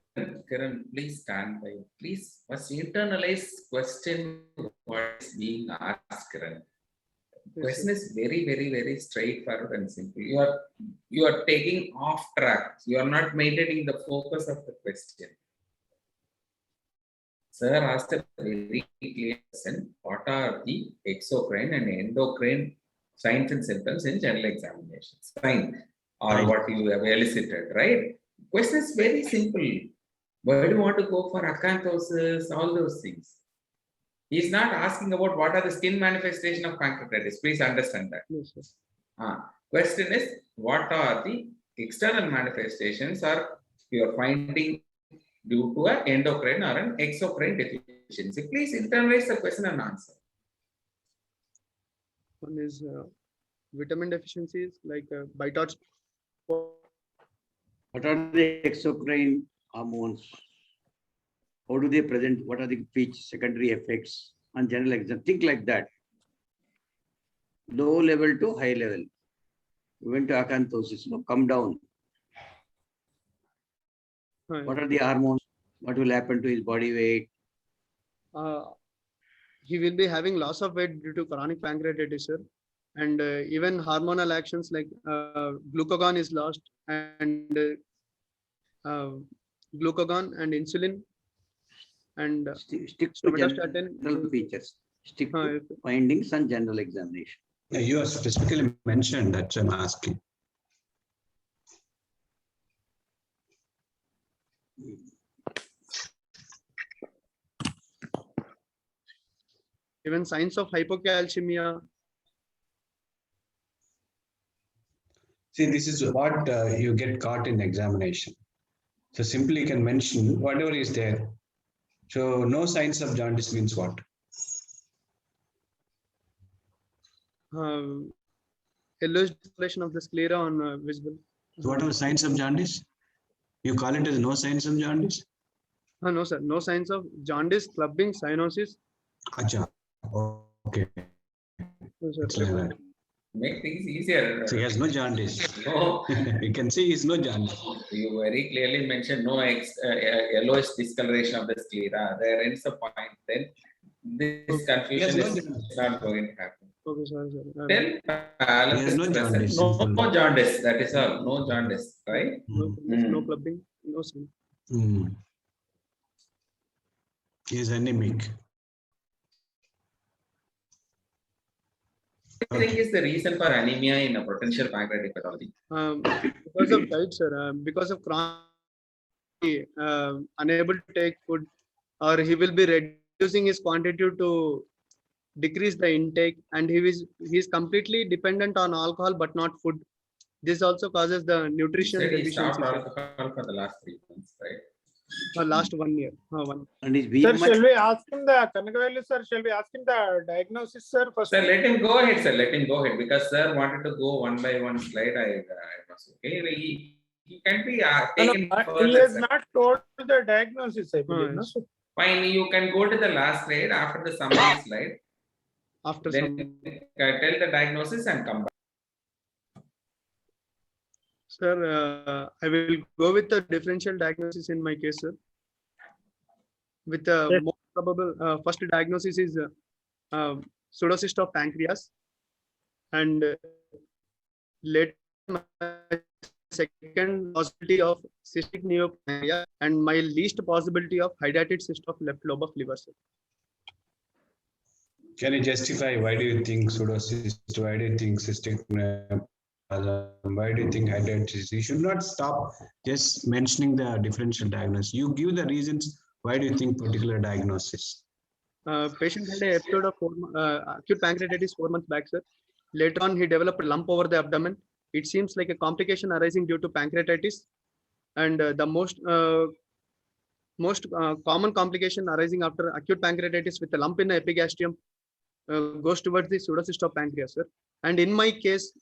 please stand by. Please first internalize question what is being asked, Kiran. Question is very, very, very straightforward and simple. You are taking off track. You are not maintaining the focus of the question. Sir asked a very clear question. What are the exocrine and endocrine signs and symptoms in general examinations? Fine. Or what you have elicited, right? Question is very simple. Why do you want to go for acanthosis, all those things? He's not asking about what are the skin manifestation of pancreatitis. Please understand that. Yes, question is, what are the external manifestations or you are finding due to an endocrine or an exocrine deficiency? Please internalize the question and answer. One is vitamin deficiencies like Bitot. What are the exocrine hormones? How do they present? What are the secondary effects on general exam? Think like that. Low level to high level. We went to acanthosis. No, come down. What are the hormones? What will happen to his body weight? He will be having loss of weight due to chronic pancreatitis, sir. And even hormonal actions like glucagon is lost, and glucagon and insulin and stick to general features. Stick to findings on general examination. Yeah, you have specifically mentioned that, I'm asking. Even signs of hypocalcemia. See, this is what you get caught in examination. So simply you can mention whatever is there. So no signs of jaundice means what? Yellowish discoloration of the sclera on visible. So what are the signs of jaundice? You call it as no signs of jaundice? No, sir. No signs of jaundice, clubbing, cyanosis. Acha. Okay. No, sir. Make things easier. So he has no jaundice. No. You can see he's no jaundice. You very clearly mentioned no yellowish discoloration of the sclera. There ends the point. Then this confusion is not going to happen. Okay, sorry. Then no jaundice. No jaundice. That is all. No jaundice, right? No clubbing. No sign. He is anemic. think is the reason for anemia in a potential pancreatic pathology? Because of diet, sir. Because of chronic, unable to take food, or he will be reducing his quantity to decrease the intake, and he is completely dependent on alcohol but not food. This also causes the You nutrition said he deficiency. stopped Sir. alcohol for the last 3 months, right? Last 1 year. And his Sir, BMI, shall we ask him the Kanagavellu, sir? Shall we ask him the diagnosis, sir? First. Sir, let him go ahead, sir. Let him go ahead because sir wanted to go one by one slide. I was okay. He can be taken He further, has sir. not told the diagnosis, I believe. No, sir? Fine, you can go to the last slide after the summary slide. After Then some. tell the diagnosis and come back. Sir, I will go with the differential diagnosis in my case, sir. With the Yes. most probable first diagnosis is pseudocyst of pancreas, and later my second possibility of cystic neoplasia, and my least possibility of hydatid cyst of left lobe of liver, sir. Can you justify why do you think pseudocyst? Why do you think cystic neoplasm? Why do you think hydatid? You should not stop just mentioning the differential diagnosis. You give the reasons why do you think particular diagnosis. Patient had an episode of acute pancreatitis 4 months back, sir. Later on, he developed a lump over the abdomen. It seems like a complication arising due to pancreatitis, and the most common complication arising after acute pancreatitis with a lump in the epigastrium goes towards the pseudocyst of pancreas, sir. And in my case,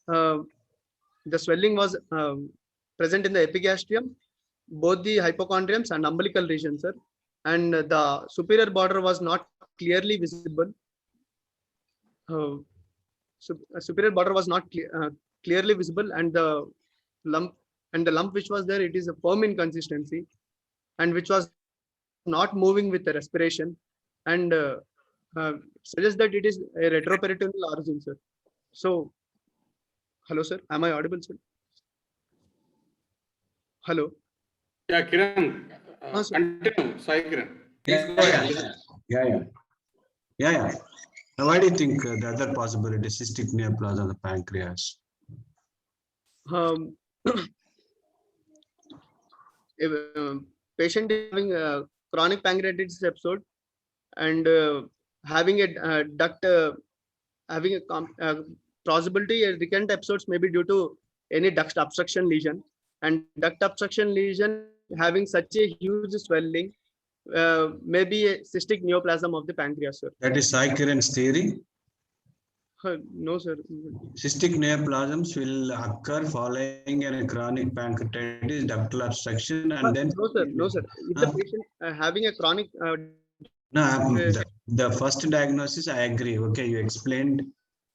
the swelling was present in the epigastrium, both the hypochondriums and umbilical region, sir. And the superior border was not clearly visible. Superior border was not clearly visible, and the lump which was there, it is a firm in consistency, and which was not moving with the respiration, and suggests that it is a retroperitoneal origin, sir. So, hello, sir. Am I audible, sir? Hello. Yeah, Kiran. Sir. Continue, Sai Kiran. Please go ahead. Yeah. Now, why do you think the other possibility, cystic neoplasm of the pancreas? If patient is having a chronic pancreatitis episode and having a duct, having a possibility, recurrent episodes may be due to any duct obstruction lesion, and duct obstruction lesion having such a huge swelling, maybe a cystic neoplasm of the pancreas, sir. That is Sai Kiran's theory. No, sir. Cystic neoplasms will occur following a chronic pancreatitis, ductal obstruction, and then. No, sir. If the patient having a chronic. No, the first diagnosis, I agree. Okay, you explained.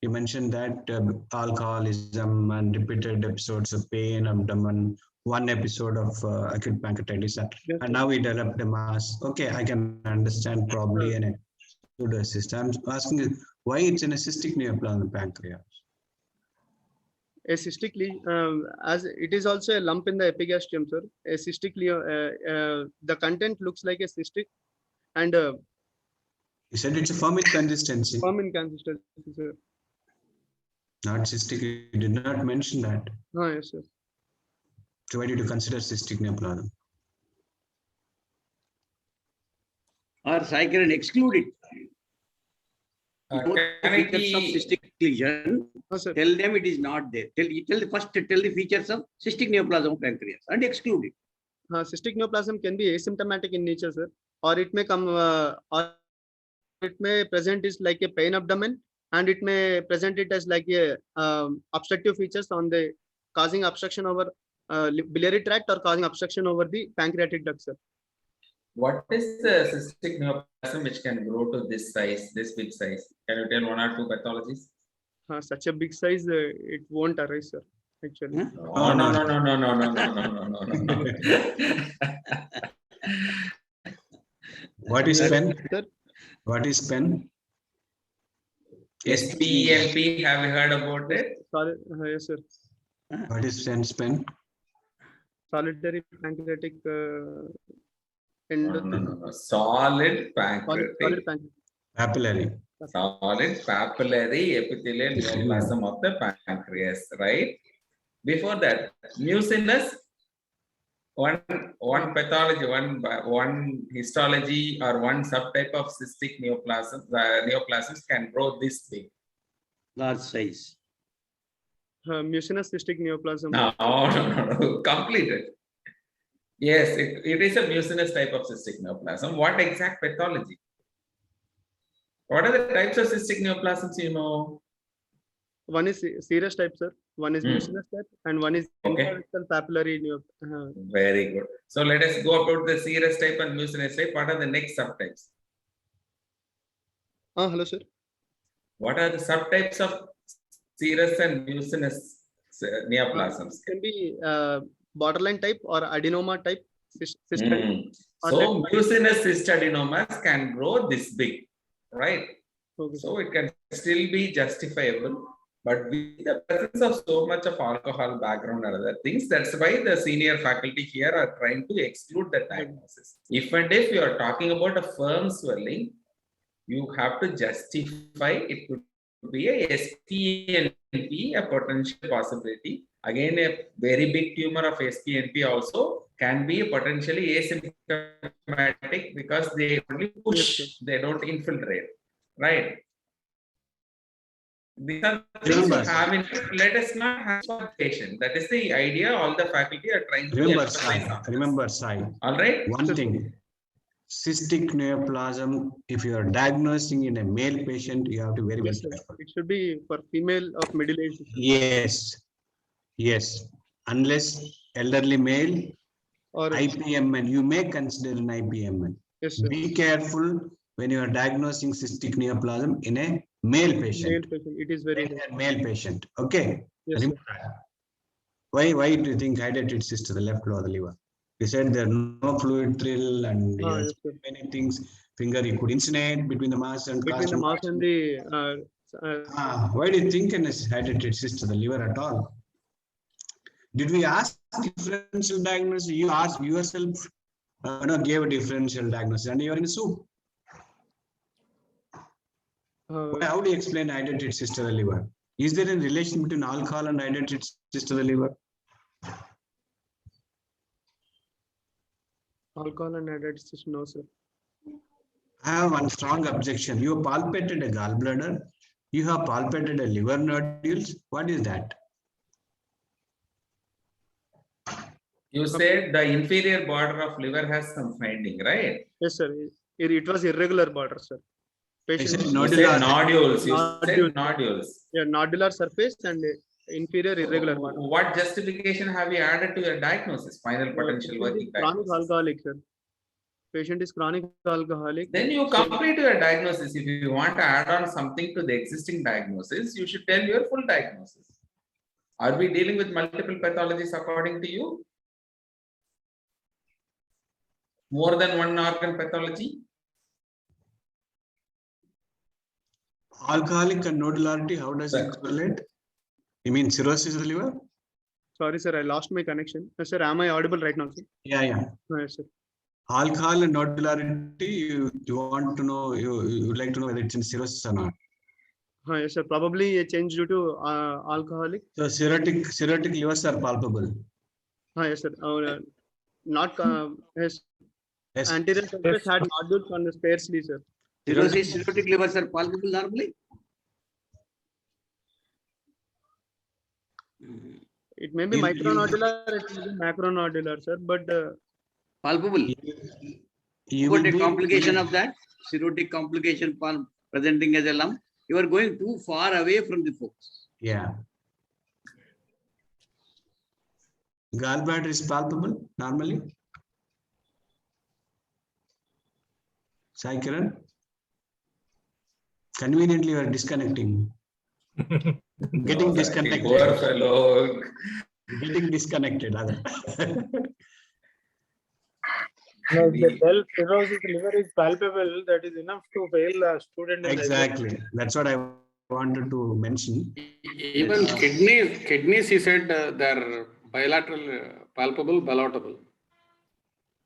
You mentioned that alcoholism and repeated episodes of pain, abdomen, one episode of acute pancreatitis, Yes, and now we developed a mass. Okay, I can understand probably an pseudocyst. I'm asking you why it's in a cystic neoplasm pancreas. A cystic as it is also a lump in the epigastrium, sir. A cystic the content looks like a cystic, and You said it's a firm in consistency, firm in consistency, sir. not cystic. You did not mention that. Oh, yes, sir. So why did you consider cystic neoplasm? or Sai Kiran exclude it. Can I Features of be- cystic lesion, Oh, sir. tell them it is not there. Tell the features of cystic neoplasm of pancreas and exclude it. Cystic neoplasm can be asymptomatic in nature, sir, or it may come, or it may present is like a pain abdomen, and it may present it as like a obstructive features on the causing obstruction over biliary tract or causing obstruction over the pancreatic duct, sir. What is the cystic neoplasm which can grow to this size, this big size? Can you tell one or two pathologies? Such a big size, it won't arise, sir. Actually, Huh? Oh, no. What is pen? Sir, What is pen? SPNP, have you heard about it? solid, yes, sir. What is sense pen? Solitary pancreatic No. Solid pancreatic. solid pancreatic. Papillary. Solid papillary epithelial neoplasm of the pancreas, right? Before that, mucinous, one pathology, one histology or one subtype of cystic neoplasms can grow this big. Large size. Mucinous cystic neoplasm. No. Completed. Yes, it is a mucinous type of cystic neoplasm. What exact pathology? What are the types of cystic neoplasms you know? One is serous type, sir. One is mucinous type, and one is Okay. infrarectal papillary neoplasm. Very good. So let us go about the serous type and mucinous type. What are the next subtypes? Hello, sir. What are the subtypes of serous and mucinous neoplasms? Can be borderline type or adenoma type. So mucinous cystadenomas can grow this big, right? Okay. So it can still be justifiable, but with the presence of so much of alcohol background and other things, that's why the senior faculty here are trying to exclude the diagnosis. If you are talking about a firm swelling, you have to justify it could be a SPNP, a potential possibility. Again, a very big tumor of SPNP also can be potentially asymptomatic because they only push, they don't infiltrate, right? These are things we have in, let us not have one patient. That is the idea all the faculty are trying to emphasize on. Remember, Sai, All right? one thing. Cystic neoplasm, if you are diagnosing in a male patient, you have to very Yes, sir. It should be for female of middle age. Yes. Unless elderly male, Or IPMN, you may consider an IPMN. yes, sir. Be careful when you are diagnosing cystic neoplasm in a male Male patient. patient. It is very rare. Male patient. Okay. Yes, sir. Remember that. Why do you think hydrated cyst to the left lobe of the liver? You said there are no fluid thrill and Yes, sir. many things. Finger you could insinate between the mass and Between the mass and the why do you think an hydrated cyst to the liver at all? Did we ask differential diagnosis? You asked yourself, gave a differential diagnosis and you are in a soup. How do you explain hydrated cyst to the liver? Is there a relation between alcohol and hydrated cyst to the liver? alcohol and hydrated cyst, no, sir. I have one strong objection. You have palpated a gallbladder. You have palpated a liver nodules. What is that? You said the inferior border of liver has some finding, right? Yes, sir. It was irregular border, sir. Patient You said nodules. You said nodules. Yeah, nodular surface and inferior irregular border. What justification have you added to your diagnosis? Final potential working Chronic diagnosis. alcoholic, sir. Patient is chronic alcoholic. Then you complete your diagnosis. If you want to add on something to the existing diagnosis, you should tell your full diagnosis. Are we dealing with multiple pathologies according to you? More than one organ pathology? Alcoholic and nodularity, how does it correlate? You mean cirrhosis of the liver? Sorry, sir. I lost my connection. Sir, am I audible right now, sir? Yeah. Yes, sir. Alcohol and nodularity, you want to know, you would like to know whether it's in cirrhosis or not. Yes, sir. Probably a change due to alcoholic. So cirrhotic livers are palpable. Yes, sir. Not yes. Yes. Anterior surface had nodules on the sparsely, sir. Cirrhotic livers are palpable normally. It may be micronodular, it may be macronodular, sir, but Palpable. You Got will a be- complication of that, cirrhotic complication presenting as a lump. You are going too far away from the focus. Yeah. Gallbladder is palpable normally. Sai Kiran? Conveniently you are disconnecting. Getting disconnected. Poor fellow. Getting disconnected. rather. No, if the cell cirrhosis liver is palpable, that is enough to fail a student. in Exactly. That's what I wanted to mention. Even kidneys, he said they're bilateral, palpable, ballotable.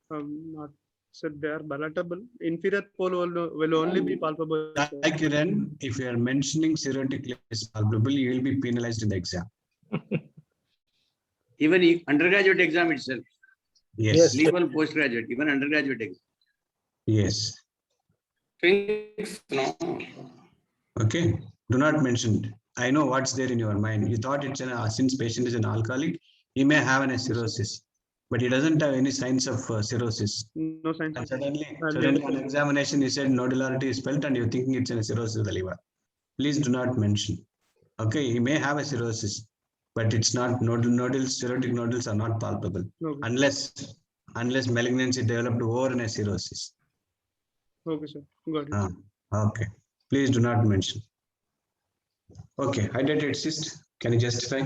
not So they are palatable. Inferior pole will only be palpable. sir. Sai Kiran, if you are mentioning cirrhotic is palpable, you will be penalized in the exam. Even undergraduate exam itself, Yes, leave alone postgraduate, even undergraduate exam. yes. Thinks, no. Okay, do not mention it. I know what's there in your mind. You thought it's since patient is an alcoholic, he may have a cirrhosis, but he doesn't have any signs of cirrhosis. No signs. And suddenly on examination, he said nodularity is felt and you're thinking it's a cirrhosis of the liver. Please do not mention. Okay, he may have a cirrhosis, but it's not nodules, cirrhotic nodules are not palpable No. unless malignancy developed over a cirrhosis. Okay, sir. Got it. Okay, please do not mention. Okay, hydrated cyst, can you justify?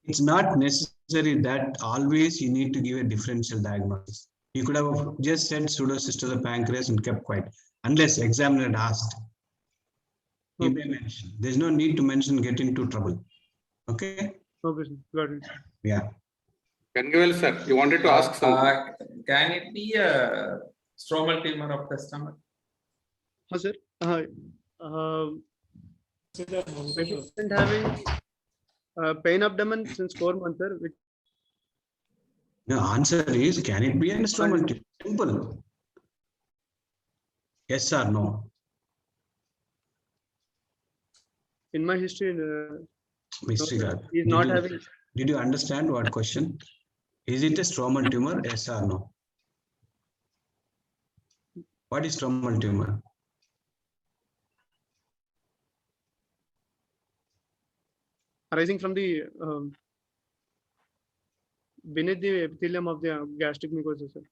It's not necessary that always you need to give a differential diagnosis. You could have just said pseudocyst of the pancreas and kept quiet, unless examiner had asked. You may mention. There's no need to mention, get into trouble. Okay? Okay, sir. Got it. Yeah. Gangavel sir, you wanted to ask something. Can it be a stromal tumor of the stomach? Sir. Patient having pain abdomen since 4 months, sir. Which The answer is, can it be a stromal tumor? Simple. Yes or no? in my history, Mystery guard. he's not having. Did you understand what question? Is it a stromal tumor? Yes or no? What is stromal tumor? Arising from the beneath the epithelium of the gastric mucosa, sir,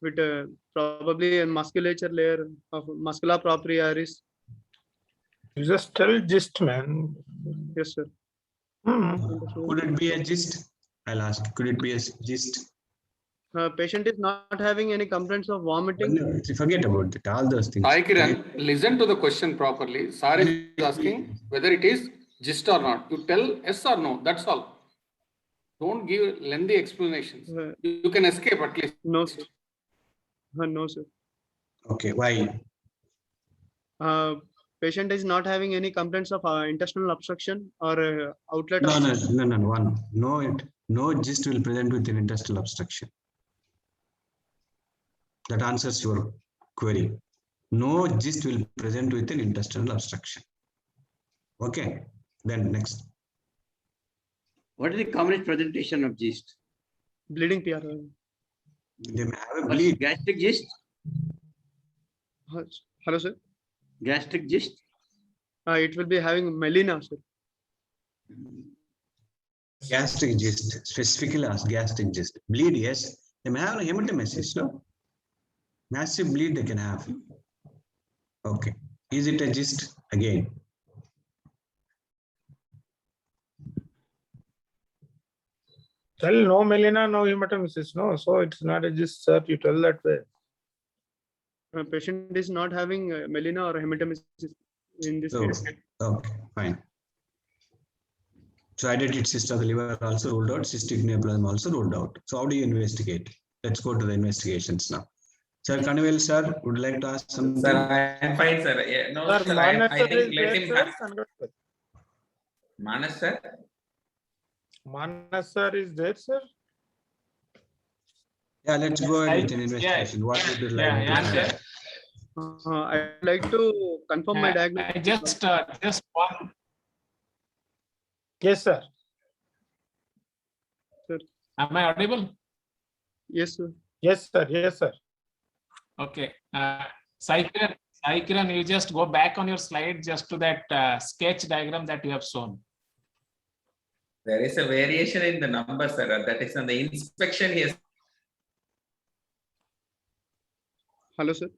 with probably a musculature layer of muscula propriaris. You just tell gist, man. Yes, sir. Could it be a gist? I'll ask. Could it be a gist? Patient is not having any complaints of vomiting. No, forget about it. All those things. Sai Kiran, listen to the question properly. Sir is asking whether it is gist or not. You tell yes or no. That's all. Don't give lengthy explanations. You can escape at least. No, sir. No, sir. Okay. Why? Patient is not having any complaints of intestinal obstruction or outlet. No. One. No gist will present with an intestinal obstruction. That answers your query. No gist will present with an intestinal obstruction. Okay. Then next. What is the commonest presentation of gist? Bleeding PR. They may have a What is bleed. gastric gist? Hello, sir. Gastric gist? It will be having melena, sir. Gastric gist. Specifically ask gastric gist. Bleed, yes. They may have a hematemesis, no? Massive bleed they can have. Okay. Is it a gist? Again. Tell no melena, no hematemesis, no. So it's not a gist, sir. You tell that way. Patient is not having melena or hematemesis in this case. Okay, fine. So hydrated cyst of the liver also ruled out, cystic neoplasm also ruled out. So how do you investigate? Let's go to the investigations now. Sir Kanavel, sir, would you like to ask something? Sir, I am fine, sir. Yeah, no, Sir, sir, I Manas sir think is let there, him sir. have. Congrats, sir. Manas, sir. Manas sir is there, sir. Yeah, let's go ahead with an investigation. What would you like to answer. I'd like to confirm my diagnosis. Just one. Yes, sir. Am I audible? Yes, sir. Yes, sir. Yes, sir. Okay. Sai Kiran, you just go back on your slide just to that sketch diagram that you have shown. There is a variation in the number, sir. That is on the inspection here. Hello, sir.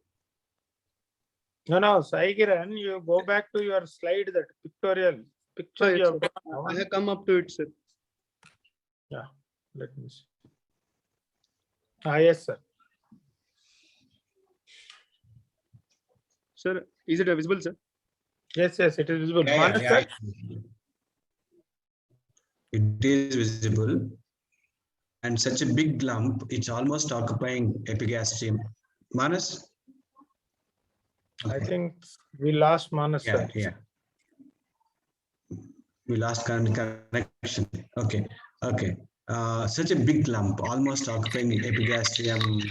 No, Sai Kiran, you go back to your slide, that pictorial picture. Yes, You have sir. got. I have come up to it, sir. Yeah, let me see. Yes, sir. Sir, is it visible, sir? Yes, it is visible. Yeah, Manas, yeah, sir? It is visible. and such a big lump, it's almost occupying epigastrium. Manas? I think we lost Manas. Yeah, sir. yeah. We lost connection. Okay, okay. Such a big lump, almost occupying epigastrium,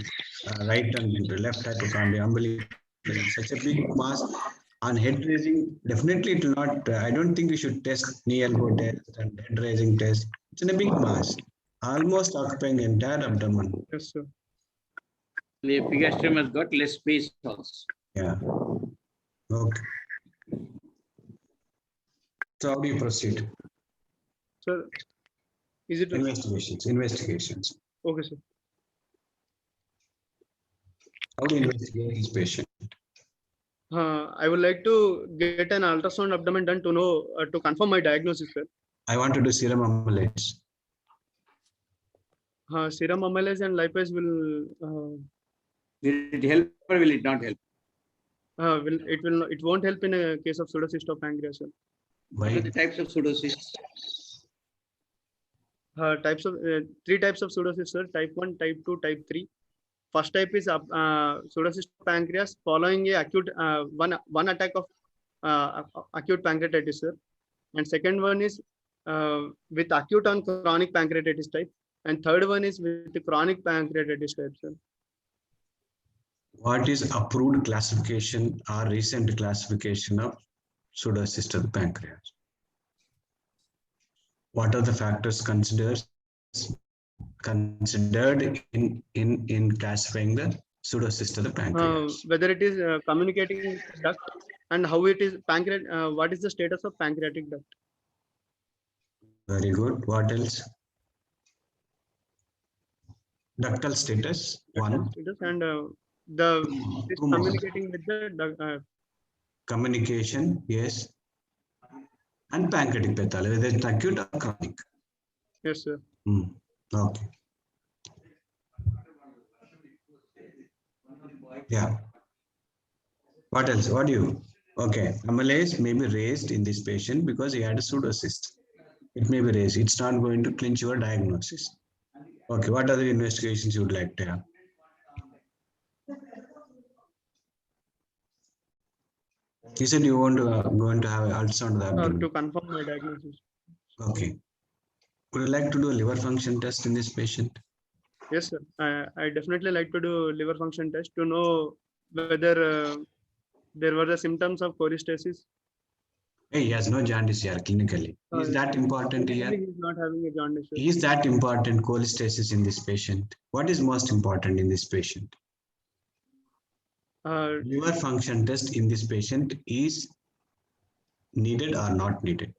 right and left hypochondria, umbilical, such a big mass on head raising. Definitely, it will not. I don't think we should test knee elbow test and head raising test. It's in a big mass, almost occupying entire abdomen. Yes, sir. The epigastrium has got less space also. Yeah. Okay. So how do you proceed? Sir, is it Investigations. okay, sir? How do you investigate this patient? I would like to get an ultrasound abdomen done to know to confirm my diagnosis, sir. I want to do serum amylase. Serum amylase and lipase will Will it help or will it not help? it won't help in a case of pseudocyst of pancreas, sir. What are Why? the types of pseudocysts? Three types of pseudocyst, sir. Type 1, type 2, type 3. First type is pseudocyst of pancreas following a acute one attack of acute pancreatitis, sir. And second one is with acute on chronic pancreatitis type. And third one is with the chronic pancreatitis type, sir. What is approved classification or recent classification of pseudocyst of the pancreas? What are the factors considered in classifying the pseudocyst of the pancreas? Whether it is communicating duct and how it is pancreas, what is the status of pancreatic duct? Very good. What else? Ductal status, one. Status and is Two more. communicating with the Communication, yes. And pancreatic pathology, whether it's acute or chronic. yes, sir. Okay. Yeah. What else? What do you? Okay. Amylase may be raised in this patient because he had a pseudocyst. It may be raised. It's not going to clinch your diagnosis. Okay. What other investigations you would like to have? You said you want to going to have an ultrasound of the abdomen. To confirm my diagnosis. Okay. Would you like to do a liver function test in this patient? Yes, sir. I definitely like to do liver function test to know whether there were the symptoms of cholestasis. Hey, he has no jaundice here clinically. Is that important here? He is not having a jaundice, sir. Is that important cholestasis in this patient? What is most important in this patient? Liver function test in this patient is needed or not needed?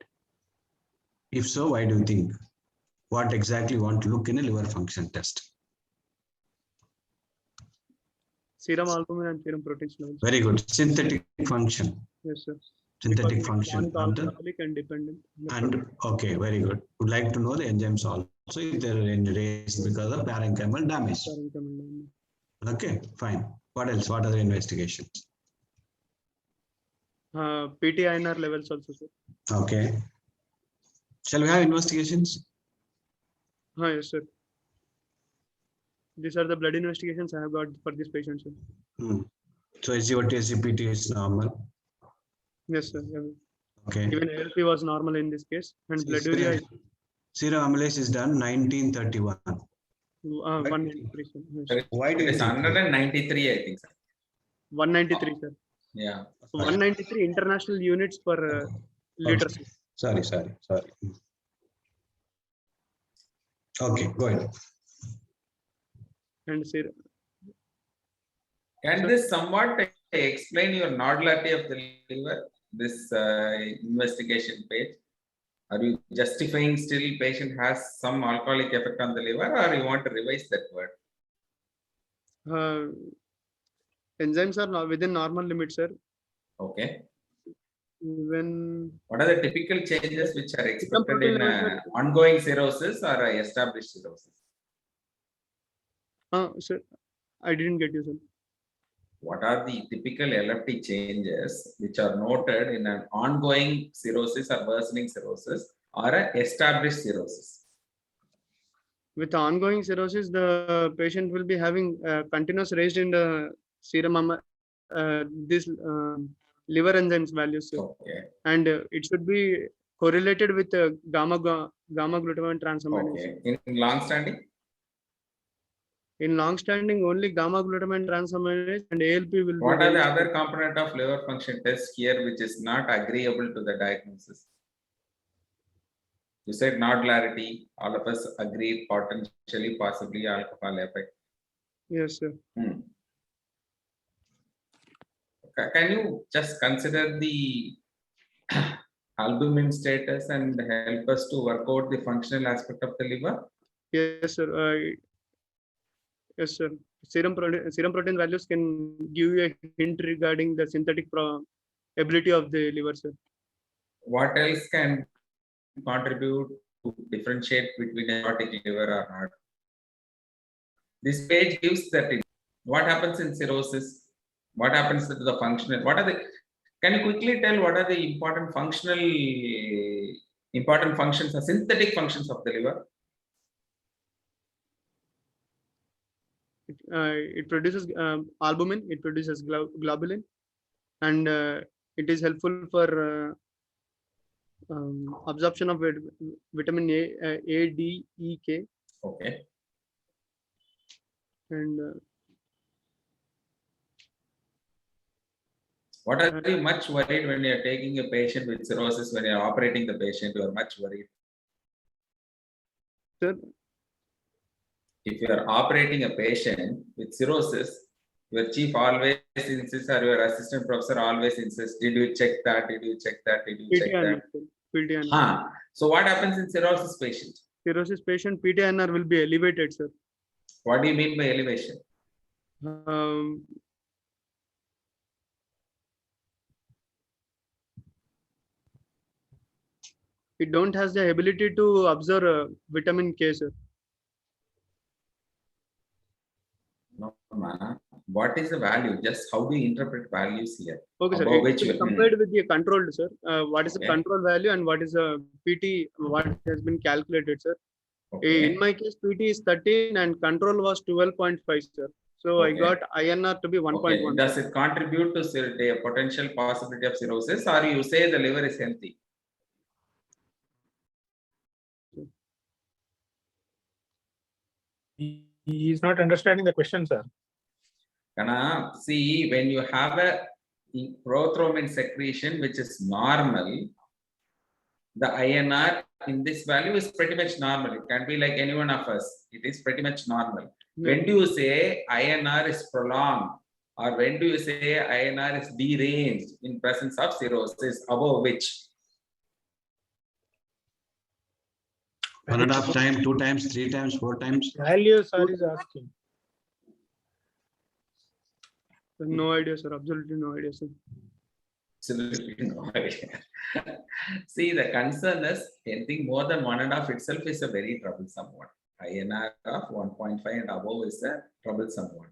If so, why do you think? What exactly you want to look in a liver function test? Serum albumin and serum protein levels. Very good. Synthetic function. Yes, sir. Synthetic Because function. chronic alcoholic and dependent. And okay, very good. Would like to know the enzymes also if they are raised because of parenchymal damage. Okay, fine. What else? What other investigations? PTINR levels also, sir. Okay. Shall we have investigations? Yes, sir. These are the blood investigations I have got for this patient, sir. So SGOT, SGPT is normal. Yes, sir. Okay. Even ALP was normal in this case, and blood urea is Serum amylase is done 1931. 193, sir. Yes. Why do you It's think? 193, I think. 193, sir. Yeah. So 193 international units per liter. Okay. Sorry. Okay, go ahead. And serum. Can this somewhat explain your nodularity of the liver? This investigation page. Are you justifying still patient has some alcoholic effect on the liver, or you want to revise that word? Enzymes are not within normal limits, sir. Okay. When What are the typical changes which are expected protein in levels ongoing cirrhosis or established cirrhosis? sir, I didn't get you, sir. What are the typical LFT changes which are noted in an ongoing cirrhosis or worsening cirrhosis or an established cirrhosis? With ongoing cirrhosis, the patient will be having continuous raised in the serum this liver enzymes values, sir. Okay. And it should be correlated with gamma glutamate transaminase. Okay. In long standing? In long standing, only gamma glutamate transaminase and ALP will What be are the raised. other component of liver function test here which is not agreeable to the diagnosis? You said nodularity, all of us agreed potentially, possibly alcohol effect. Yes, sir. Can you just consider the albumin status and help us to work out the functional aspect of the liver? Yes, sir. Yes, sir. Serum protein values can give you a hint regarding the synthetic ability of the liver, sir. What else can contribute to differentiate between a cirrhotic liver or not? This page gives that. What happens in cirrhosis? What happens to the functional? What are the? Can you quickly tell what are the important functions or synthetic functions of the liver? It produces albumin. It produces globulin, and it is helpful for absorption of vitamin A, D, E, K. Okay. And what are you much worried when you are taking a patient with cirrhosis? When you are operating the patient, you are much worried. Sir, if you are operating a patient with cirrhosis, your chief always insists, or your assistant professor always insists, did you check that? Did you check that? Did you check that? So what happens in cirrhosis patient? Cirrhosis patient PTNR will be elevated, sir. What do you mean by elevation? It don't has the ability to absorb vitamin K, sir. No, man. What is the value? Just how do you interpret values here? Okay, sir. It is compared with the controlled, sir. What is the control value and what is the PT? What has been calculated, sir? Okay. In my case, PT is 13 and control was 12.5, sir. So I got INR to be 1.1. Does it contribute to a potential possibility of cirrhosis, or you say the liver is healthy? He is not understanding the question, sir. Kana, see, when you have a prothrombin secretion which is normal, the INR in this value is pretty much normal. It can be like any one of us. It is pretty much normal. When do you say INR is prolonged, or when do you say INR is deranged in presence of cirrhosis, above which? 1.5 times, 2 times, 3 times, 4 times. Values sir is asking. No idea, sir. Absolutely no idea, sir. Absolutely no idea. See, the concern is anything more than 1.5 itself is a very troublesome one. INR of 1.5 and above is a troublesome one.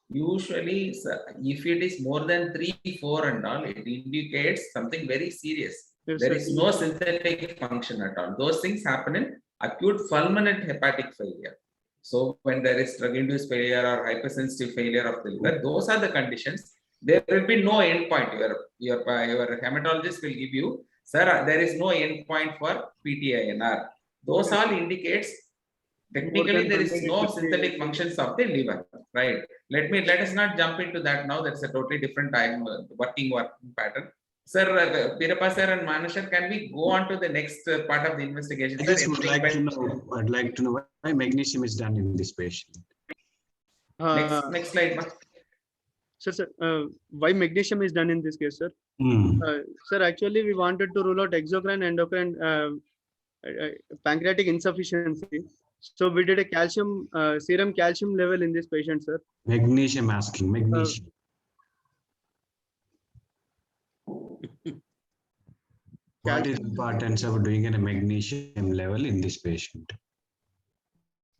Usually, if it is more than 3, 4 and all, it indicates something very serious. Yes, there is no synthetic function at all. Those things happen in acute fulminant hepatic failure. So when there is drug-induced failure or hypersensitive failure of the liver, those are the conditions. There will be no endpoint. Your hematologist will give you, sir, there is no endpoint for PTINR. Those all indicates technically there is no synthetic functions of the liver, right? Let us not jump into that now. That's a totally different time working pattern. Sir, Pirappa sir and Manasha, can we go on to the next part of the investigation? I just would like to know. I'd like to know why magnesium is done in this patient. Next slide. Sir, why magnesium is done in this case, sir? Sir, actually, we wanted to rule out exocrine, endocrine, pancreatic insufficiency. So we did a calcium, serum calcium level in this patient, sir. Magnesium asking, magnesium. What is the importance of doing a magnesium level in this patient?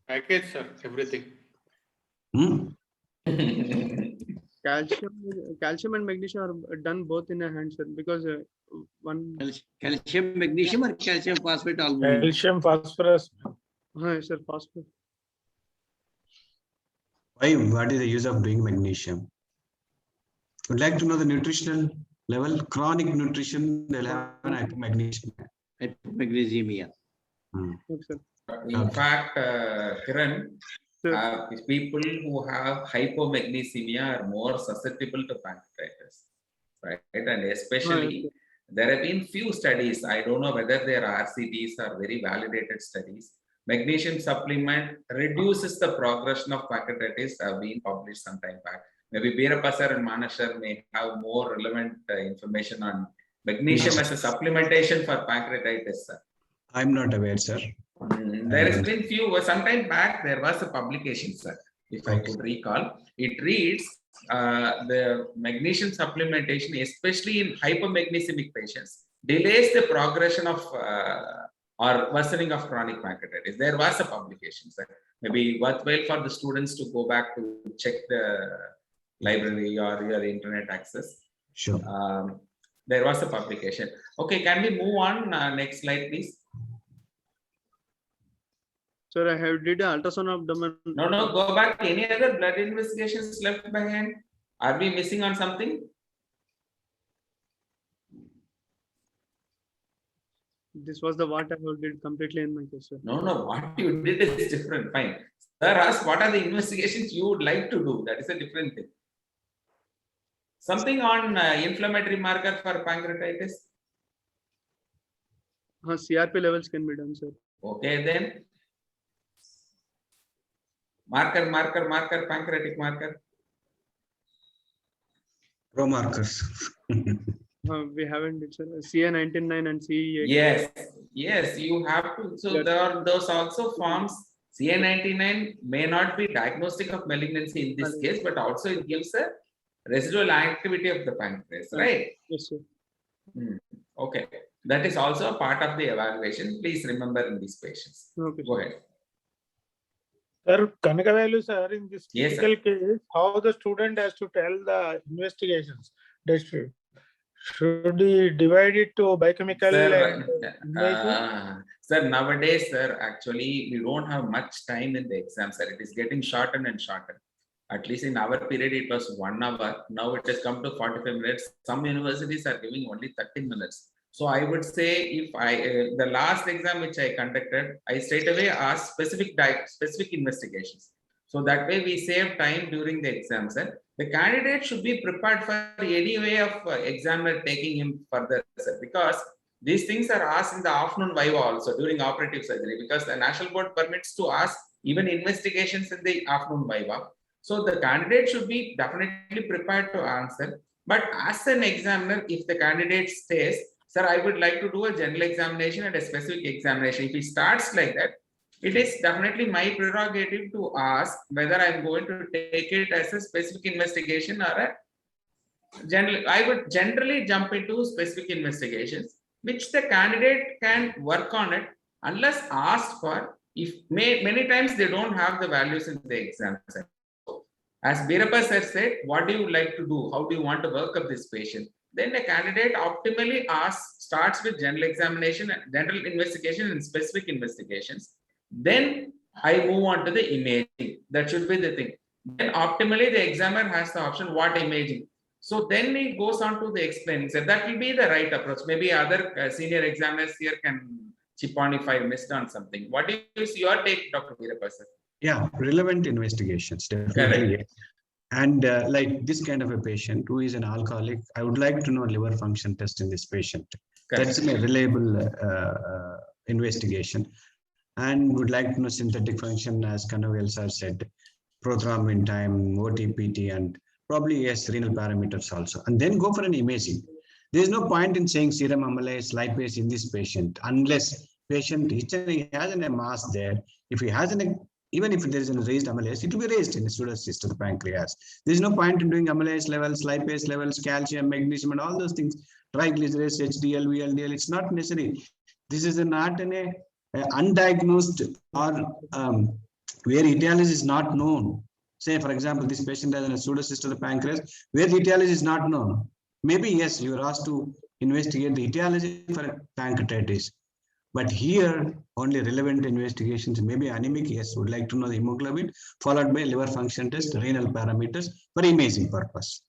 Package, sir, everything. Calcium and magnesium are done both in a hand, sir, because one calcium, magnesium, or calcium phosphate albumin? Calcium, phosphorus. Sir, phosphorus. Why? What is the use of doing magnesium? Would like to know the nutritional level. Chronic nutrition, they'll have an hypomagnesemia. Hypomagnesemia. Okay, sir. In Okay. fact, Kiran, Sir. people who have hypomagnesemia are more susceptible to pancreatitis, right? And especially, there have been few studies. I don't know whether they are RCTs or very validated studies. Magnesium supplement reduces the progression of pancreatitis. Have been published some time back. Maybe Birappa sir and Manas sir may have more relevant information on magnesium as a supplementation for pancreatitis, sir. I'm not aware, sir. There has been few, some time back, there was a publication, sir, if I could recall. It reads the magnesium supplementation, especially in hypomagnesemic patients, delays the progression of or worsening of chronic pancreatitis. There was a publication, sir. Maybe worthwhile for the students to go back to check the library or your internet access. Sure. There was a publication. Okay, can we move on? Next slide, please. Sir, I have did an ultrasound abdomen. No, go back. Any other blood investigations left behind? Are we missing on something? This was the what I did completely in my question. No, what you did is different. Fine. Sir asked, what are the investigations you would like to do? That is a different thing. Something on inflammatory marker for pancreatitis? CRP levels can be done, sir. Okay, then. Marker, pancreatic marker. Pro markers. We haven't, sir. CA19-9 and CE8. Yes, you have to. So there are those also forms. CA19-9 may not be diagnostic of malignancy in this case, but also it gives a residual activity of the pancreas, right? Yes, sir. Okay, that is also a part of the evaluation. Please remember in these patients. Okay. Go ahead. Sir, Kanakavelu sir, in this Yes, critical case, how the student has to tell the investigations? Should he divide it to biochemical and imaging? Sir, nowadays, sir, actually, we don't have much time in the exam, sir. It is getting shorter and shorter. At least in our period, it was 1 hour. Now it has come to 45 minutes. Some universities are giving only 30 minutes. So I would say if the last exam which I conducted, I straight away asked specific investigations. So that way we save time during the exam, sir. The candidate should be prepared for any way of examiner taking him further, sir, because these things are asked in the afternoon viva also during operative surgery, because the National Board permits to ask even investigations in the afternoon viva. So the candidate should be definitely prepared to answer. But as an examiner, if the candidate says, sir, I would like to do a general examination and a specific examination, if he starts like that, it is definitely my prerogative to ask whether I'm going to take it as a specific investigation or a general. I would generally jump into specific investigations, which the candidate can work on it unless asked for. If many times they don't have the values in the exam. As Birappa sir said, what do you like to do? How do you want to work up this patient? Then a candidate optimally starts with general examination, general investigation and specific investigations. Then I move on to the imaging. That should be the thing. Then optimally the examiner has the option what imaging. So then he goes on to the explaining. So that will be the right approach. Maybe other senior examiners here can chip on if I missed on something. What is your take, Dr. Birappa sir? Yeah, relevant investigations, definitely. Correct. And like this kind of a patient who is an alcoholic, I would like to know liver function test in this patient. Correct. That's a reliable investigation. And would like to know synthetic function, as Kanakavelu sir said, prothrombin time, OTPT, and probably yes, renal parameters also. And then go for an imaging. There is no point in saying serum amylase, lipase in this patient unless patient has an mass there. If he has an even if there is a raised amylase, it will be raised in the pseudocyst of the pancreas. There is no point in doing amylase levels, lipase levels, calcium, magnesium, and all those things. Triglycerides, HDL, VLDL. It's not necessary. This is not an undiagnosed or where etiology is not known. Say, for example, this patient has a pseudocyst of the pancreas where the etiology is not known. Maybe yes, you are asked to investigate the etiology for pancreatitis. But here, only relevant investigations may be anemic. Yes, would like to know the hemoglobin, followed by liver function test, renal parameters for imaging purpose.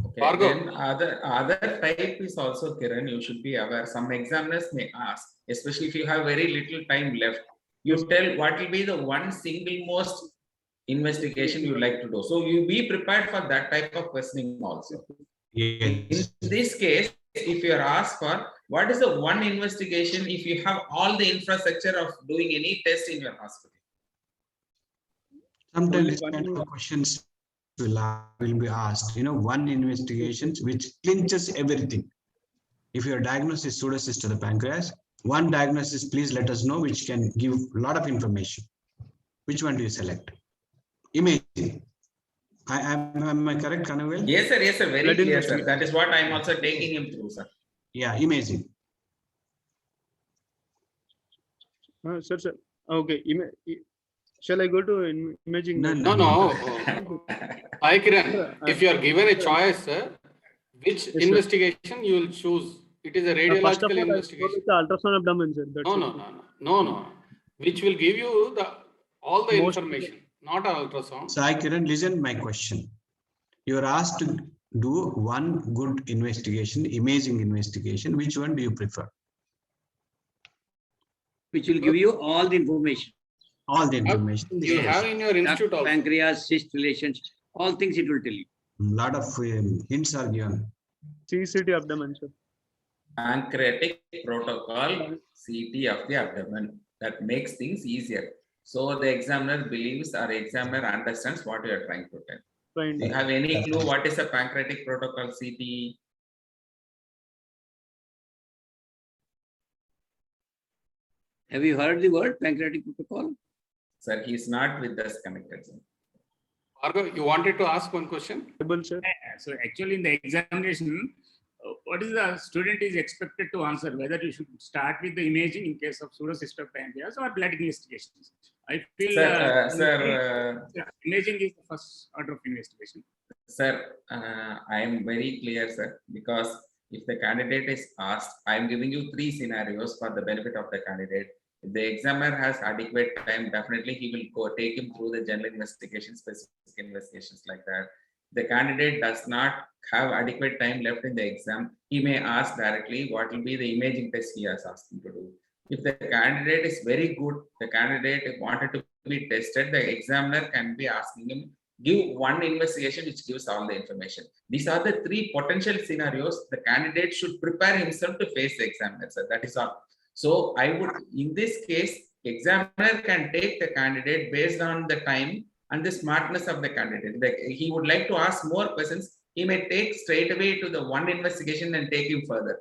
Okay, Bhargav. then other type is also, Kiran, you should be aware. Some examiners may ask, especially if you have very little time left, you tell what will be the one single most investigation you like to do. So you be prepared for that type of questioning also. Yes. In this case, if you are asked for what is the one investigation if you have all the infrastructure of doing any test in your hospital? Sometimes this kind of questions will be asked. One investigation which clinches everything. If your diagnosis is pseudocyst to the pancreas, one diagnosis, please let us know, which can give a lot of information. Which one do you select? Imaging. Am I correct, Kanavel? Yes, sir. Yes, sir. Very clear, sir. That is what I am also taking him through, sir. Yeah, imaging. Sir. Okay. Shall I go to imaging? No. Hi, Kiran. If you are given a choice, which investigation you will choose? It is a radiological investigation. Ultrasound abdomen, sir. No. Which will give you all the information, not an ultrasound. So, Kiran, listen my question. You are asked to do one good investigation, imaging investigation. Which one do you prefer? Which will give you all the information. All the information. You have in your institute also. Pancreas, cyst relations, all things it will tell you. A lot of hints are given. CCT abdomen, sir. Pancreatic protocol, CT of the abdomen. That makes things easier. So the examiner believes or examiner understands what you are trying to tell. Fine. Do you have any clue what is a pancreatic protocol CT? Have you heard the word pancreatic protocol? Sir, he is not with us connected. Sir. Bhargav, you wanted to ask one question? Sir. So actually in the examination, what is the student is expected to answer, whether you should start with the imaging in case of pseudocyst of pancreas or blood investigations. I feel imaging is the first order of investigation. Sir, I am very clear, sir, because if the candidate is asked, I am giving you 3 scenarios for the benefit of the candidate. If the examiner has adequate time, definitely he will go take him through the general investigations, specific investigations like that. The candidate does not have adequate time left in the exam, he may ask directly what will be the imaging test he has asked him to do. If the candidate is very good, the candidate wanted to be tested, the examiner can be asking him, give one investigation which gives all the information. These are the 3 potential scenarios the candidate should prepare himself to face the examiner, sir. That is all. So I would, in this case, examiner can take the candidate based on the time and the smartness of the candidate. He would like to ask more questions, he may take straight away to the one investigation and take him further.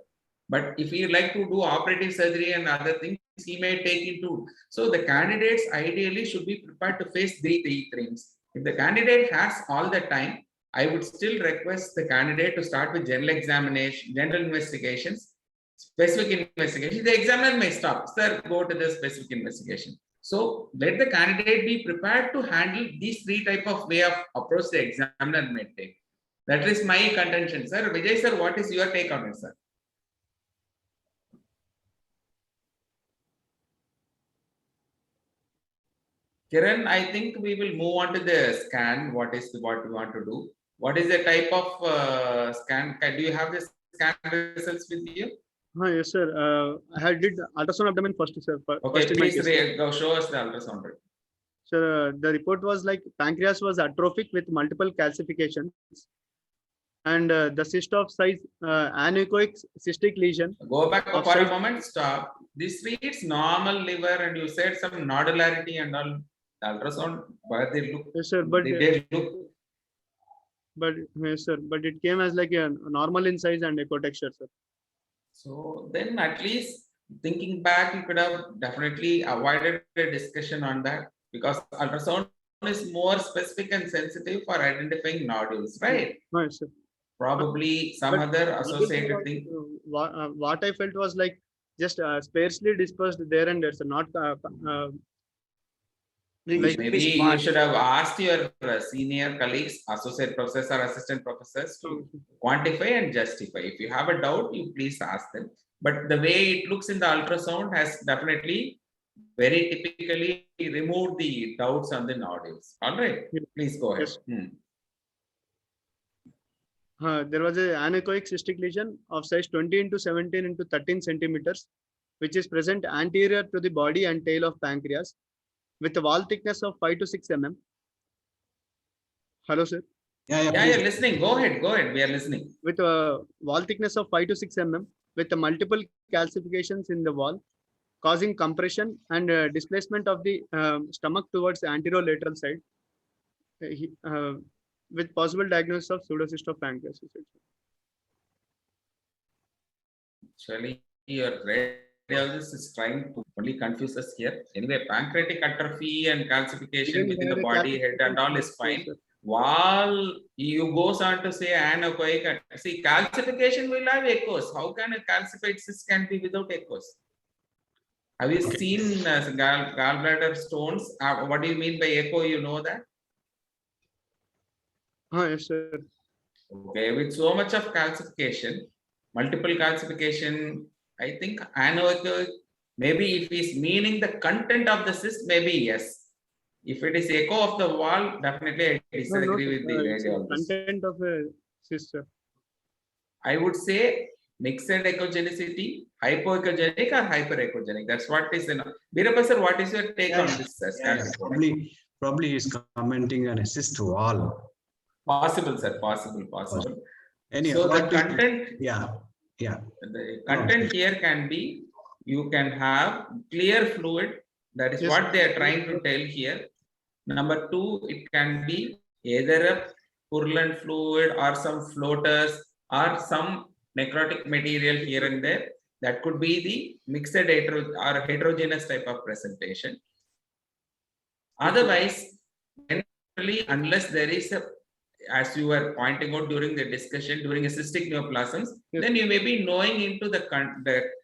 But if he like to do operative surgery and other things, he may take into. So the candidates ideally should be prepared to face 3 things. If the candidate has all the time, I would still request the candidate to start with general examination, general investigations, specific investigation. The examiner may stop, sir, go to the specific investigation. So let the candidate be prepared to handle these 3 type of way of approach the examiner may take. That is my contention, sir. Vijay sir, what is your take on it, sir? Kiran, I think we will move on to the scan. What we want to do? What is the type of scan? Do you have the scan results with you? Yes, sir. I did ultrasound abdomen first, sir. Okay, please go show us the ultrasound. Sir, the report was like pancreas was atrophic with multiple calcifications, and the cyst of size anechoic cystic lesion. Go back for a moment. Stop. This reads normal liver, and you said some nodularity and all. Ultrasound, where they look. Yes, sir. But they look. But yes, sir. But it came as like a normal in size and ecotexture, sir. So then, at least thinking back, you could have definitely avoided a discussion on that, because ultrasound is more specific and sensitive for identifying nodules, right? Yes, sir. Probably some other associated thing. What I felt was like just sparsely dispersed there and there, so not. Maybe you should have asked your senior colleagues, associate professors or assistant professors to quantify and justify. If you have a doubt, you please ask them. but the way it looks in the ultrasound has definitely very typically removed the doubts on the nodules. All right, please go ahead. Yes. There was an anechoic cystic lesion of size 20 into 17 into 13 centimeters, which is present anterior to the body and tail of pancreas, with a wall thickness of 5 to 6 mm. Hello, sir. Yeah, listening. Go ahead. We are listening. With a wall thickness of 5 to 6 mm, with the multiple calcifications in the wall, causing compression and displacement of the stomach towards the anterolateral side, with possible diagnosis of pseudocyst of pancreas. Actually, your radiologist is trying to only confuse us here. Anyway, pancreatic atrophy and calcification within the body, head and all is fine. While you goes on to say anechoic, see, calcification will have echoes. How can a calcified cyst can be without echoes? Have you seen gallbladder stones? What do you mean by echo? You know that? Yes, sir. Okay, with so much of calcification, multiple calcification, I think anechoic, maybe if he's meaning the content of the cyst, maybe yes. If it is echo of the wall, definitely I disagree with the radiologist. Content of a cyst, sir. I would say mixed echogenicity, hypoechogenic or hyperechogenic. That's what is in. Birappa sir, what is your take on this? Probably he's commenting on a cyst wall. Possible, sir. Possible. Anyhow, So the content. Yeah. The content here can be, you can have clear fluid. That is what they are trying to tell here. Number two, it can be either a purulent fluid or some floaters or some necrotic material here and there. That could be the mixed or heterogeneous type of presentation. Otherwise, unless there is a, as you were pointing out during the discussion, during a cystic neoplasms, then you may be knowing into the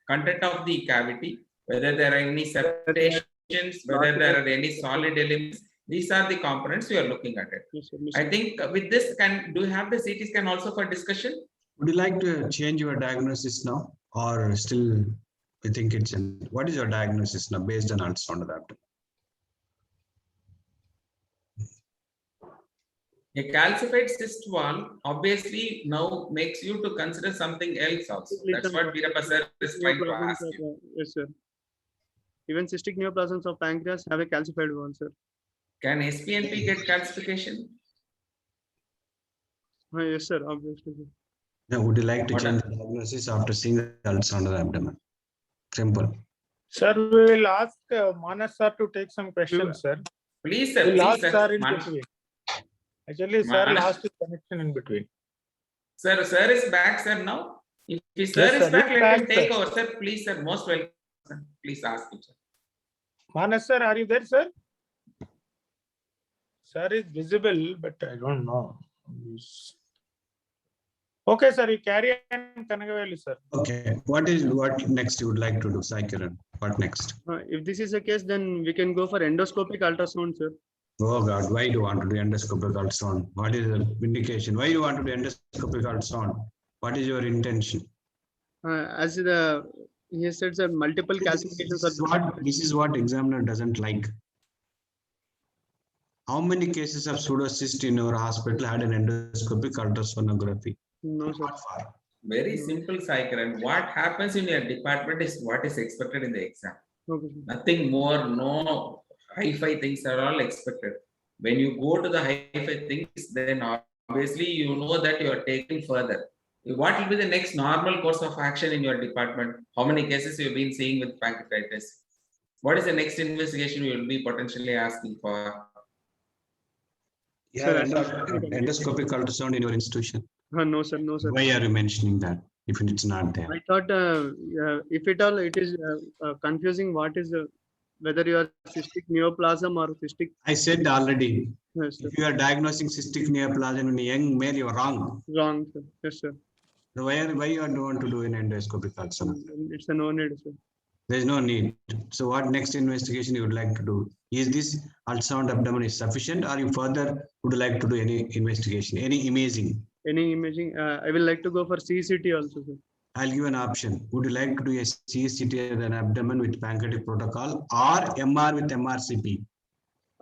content of the cavity, whether there are any septations, whether there are any solid elements. These are the components we are looking at it. Yes, sir. I think with this, do you have the CT scan also for discussion? Would you like to change your diagnosis now, or still you think it's in? What is your diagnosis now based on ultrasound of the abdomen? A calcified cyst wall obviously now makes you to consider something else also. That's what Birappa sir is trying to ask you. Yes, sir. Even cystic neoplasms of pancreas have a calcified wall, sir. Can SPNP get calcification? Yes, sir. Obviously. Sir. Now, would you like to change the diagnosis after seeing the ultrasound of the abdomen? Simple. Sir, we will ask Manas sir to take some questions, sir. Please, sir. We'll ask Please, sir in Manas. between. Actually, sir lost his connection in between. Sir is back, sir, now. If sir Yes, is sir, back, he's let him back, take sir. over, sir. Please, sir. Most welcome. Sir. Please ask him, sir. Manas sir, are you there, sir? Sir is visible, but I don't know. Okay, sir, you carry on, Kanagavelli, sir. Okay. What next you would like to do, Sai Kiran? What next? If this is the case, then we can go for endoscopic ultrasound, sir. Oh God, why do you want to do endoscopic ultrasound? What is the indication? Why do you want to do endoscopic ultrasound? What is your intention? As he said, sir, multiple calcifications. This is what examiner doesn't like. How many cases of pseudocyst in your hospital had an endoscopic ultrasonography? No, sir. Very simple, Sai Kiran. What happens in your department is what is expected in the exam. Okay. Nothing more, no hi-fi things are all expected. When you go to the hi-fi things, then obviously you know that you are taking further. What will be the next normal course of action in your department? How many cases you have been seeing with pancreatitis? What is the next investigation you will be potentially asking for? Yeah, endoscopic ultrasound in your institution. No, sir. No, sir. Why are you mentioning that if it's not there? I thought if at all it is confusing what is whether you are cystic neoplasm or cystic. I said already, Yes, sir. if you are diagnosing cystic neoplasm in a young male, you are wrong. Wrong, sir. Yes, sir. So why you don't want to do an endoscopic ultrasound? It's a no need, sir. There is no need. So what next investigation you would like to do? Is this ultrasound abdomen is sufficient, or you further would like to do any investigation, any imaging? Any imaging? I will like to go for CCT also, sir. I'll give an option. Would you like to do a CSCT and abdomen with pancreatic protocol or MR with MRCP?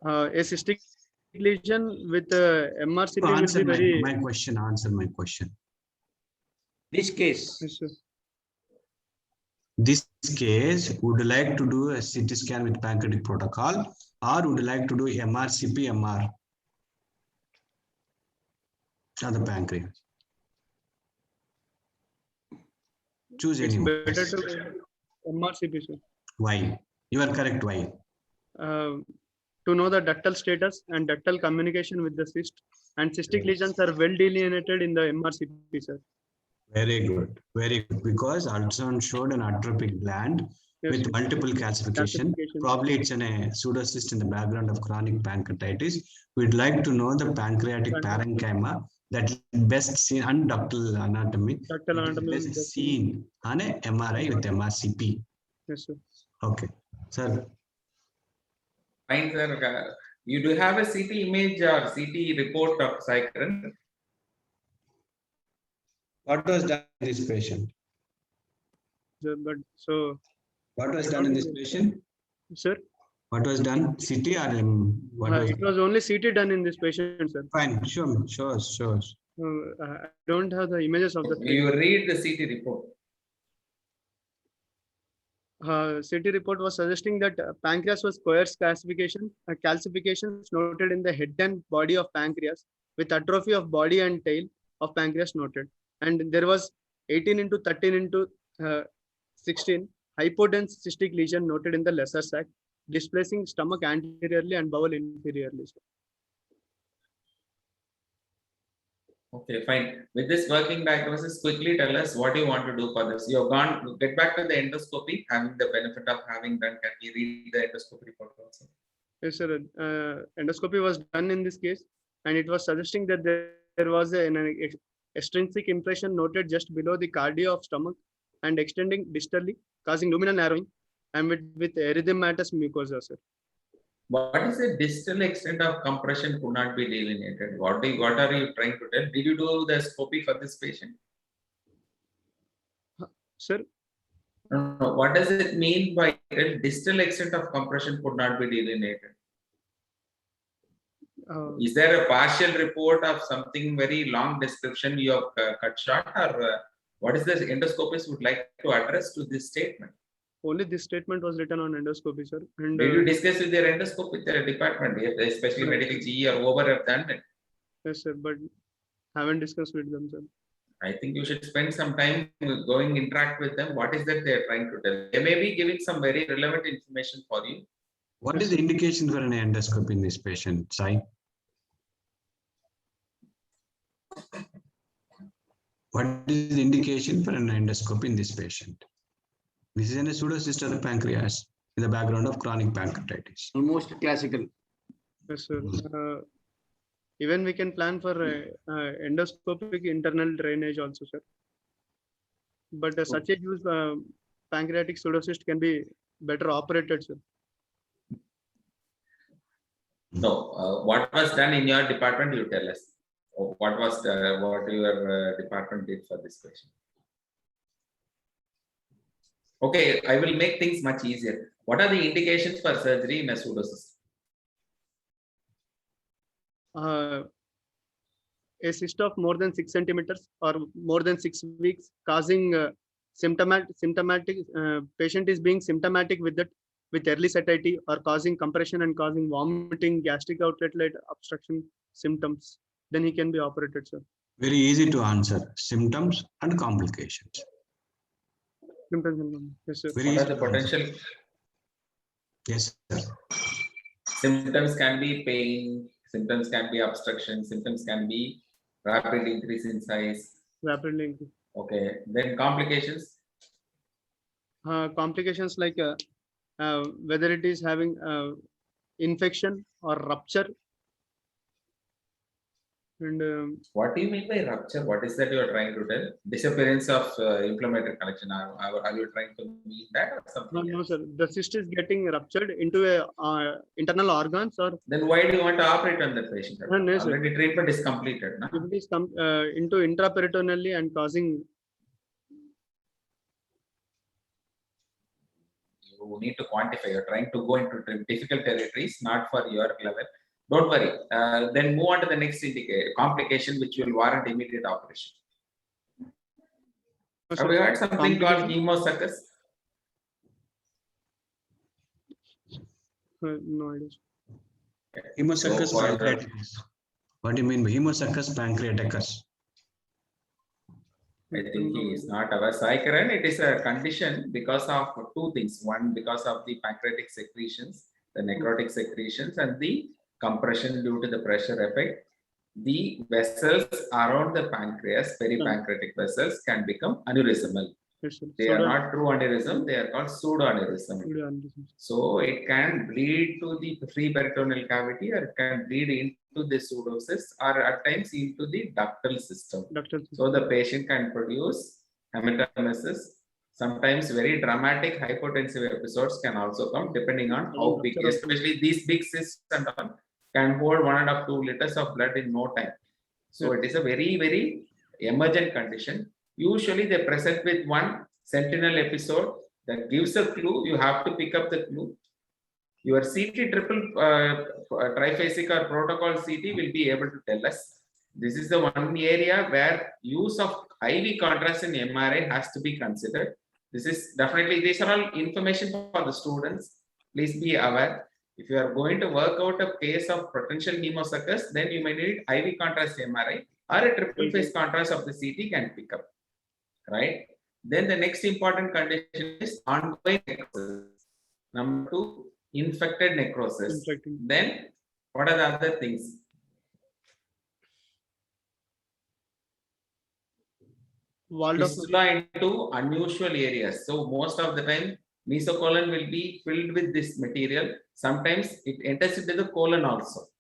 A cystic lesion with MRCP will Answer be very. my question. Answer my question. This case, Yes, sir. This case, would you like to do a CT scan with pancreatic protocol or would you like to do MRCP MR of the pancreas? Choose It's any one. better to MRCP, sir. Why? You are correct. Why? To know the ductal status and ductal communication with the cyst, and cystic lesions are well delineated in the MRCP, sir. Very good. Very good. Because ultrasound showed an atrophic gland Yes, with sir. multiple calcification. Calcification. Probably it's a pseudocyst in the background of chronic pancreatitis. We'd like to know the pancreatic parenchyma that best seen on ductal anatomy. Ductal anatomy. Best seen on a MRI with MRCP. Yes, sir. Okay, sir. Fine, sir. You do have a CT image or CT report of Cyclone? What was done in this patient? Sir, but so, What was done in this patient? sir, What was done? CT or what was it was only CT done in this patient, sir. fine? Sure. I don't have the images of the You read the CT report. CT report was suggesting that pancreas was Coyer's calcification, calcifications noted in the head and body of pancreas with atrophy of body and tail of pancreas noted. And there was 18 into 13 into 16 hypodense cystic lesion noted in the lesser sac, displacing stomach anteriorly and bowel inferiorly. Okay, fine. With this working diagnosis, quickly tell us what you want to do for this. You have gone, get back to the endoscopy, having the benefit of having done. Can we read the endoscopy report also? Yes, sir. Endoscopy was done in this case, and it was suggesting that there was an extrinsic impression noted just below the cardia of stomach and extending distally, causing luminal narrowing, and with erythematous mucosa, sir. What is the distal extent of compression could not be delineated? What are you trying to tell? Did you do the scopy for this patient? Sir? No. What does it mean by distal extent of compression could not be delineated? Is there a partial report of something very long description you have cut short, or what is the endoscopist would like to address to this statement? Only this statement was written on endoscopy, sir. And did you discuss with your endoscope with the department, especially medical GE or over have done it? Yes, sir, but haven't discussed with them, sir. I think you should spend some time going interact with them. What is that they are trying to tell? They may be giving some very relevant information for you. What is the indication for an endoscopy in this patient, Sai? What is the indication for an endoscopy in this patient? This is a pseudocyst of the pancreas in the background of chronic pancreatitis. Almost classical. Yes, sir. Even we can plan for endoscopic internal drainage also, sir. But such a use pancreatic pseudocyst can be better operated, sir. No, what was done in your department? You tell us. What was what your department did for this patient? Okay, I will make things much easier. What are the indications for surgery in a pseudocyst? A cyst of more than 6 centimeters or more than 6 weeks, causing symptomatic patient is being symptomatic with early satiety or causing compression and causing vomiting, gastric outlet obstruction symptoms. Then he can be operated, sir. Very easy to answer. Symptoms and complications. Symptoms, yes, sir. What are the potential? Yes, sir. Symptoms can be pain, symptoms can be obstruction, symptoms can be rapid increase in size. Rapidly increase. Okay, then complications? Complications like whether it is having infection or rupture. And what do you mean by rupture? What is that you are trying to tell? Disappearance of inflammatory connection. Are you trying to mean that or something? No, sir. The cyst is getting ruptured into a internal organs, or then why do you want to operate on that patient? No, already treatment is completed. No? If it is into intraperitoneally and causing you need to quantify. You're trying to go into difficult territories, not for your level. Don't worry. Then move on to the next complication, which will warrant immediate operation. Have you heard something called hemosuckers? No idea. Hemosuckers So, pancreaticus. What do you mean by hemosuckers pancreaticus? I think he is not aware. Sai Kiran, it is a condition because of two things. One, because of the pancreatic secretions, the necrotic secretions, and the compression due to the pressure effect. The vessels around the pancreas, peripancreatic vessels, can become aneurysmal. Yes, sir. They are not true aneurysm, they are called pseudoaneurysm. So it can bleed to the free peritoneal cavity, or it can bleed into the pseudocyst, or at times into the ductal system. So the patient can produce hematemesis. Sometimes very dramatic hypotensive episodes can also come depending on how big, especially these big cysts and all can hold 1.5 to 2 liters of blood in no time. So it is a very, very emergent condition. Usually they present with one sentinel episode that gives a clue. You have to pick up the clue. Your CT triple triphasic or protocol CT will be able to tell us. This is the one area where use of IV contrast in MRI has to be considered. This is definitely, these are all information for the students. Please be aware. If you are going to work out a case of potential hemosuckers, then you may need IV contrast MRI, or a triple phase contrast of the CT can pick up. Right? Then the next important condition is ongoing necrosis. Number 2, infected necrosis. Then what are the other things? Fistula into unusual areas. So most of the time, mesocolon will be filled with this material. Sometimes it enters into the colon also.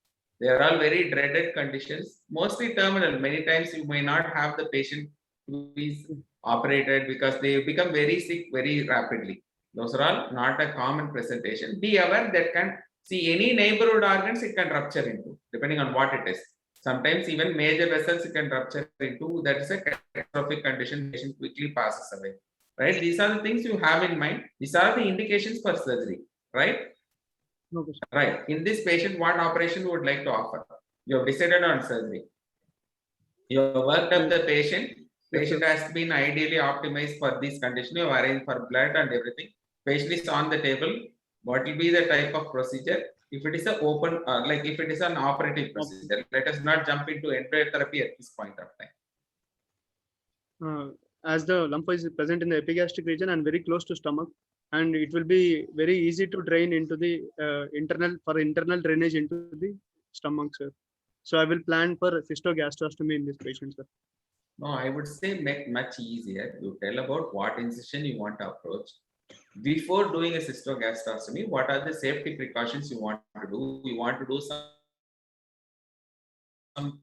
They are all very dreaded conditions, mostly terminal. Many times you may not have the patient who is operated because they become very sick very rapidly. Those are all not a common presentation. Be aware that can see any neighborhood organs it can rupture into, depending on what it is. Sometimes even major vessels it can rupture into. That is a catastrophic condition. Patient quickly passes away. Right? These are the things you have in mind. These are the indications for surgery. Right? Okay. Right. In this patient, what operation you would like to offer? You have decided on surgery. You have worked up the patient. Patient has been ideally optimized for this condition. You have arranged for blood and everything. Patient is on the table. What will be the type of procedure? If it is an open, like if it is an operative procedure, let us not jump into entire therapy at this point of time. As the lump is present in the epigastric region and very close to stomach, and it will be very easy to drain into the internal drainage into the stomach, sir. So I will plan for cystogastrostomy in this patient, sir. No, I would say make much easier. You tell about what incision you want to approach. Before doing a cystogastrostomy, what are the safety precautions you want to do? You want to do some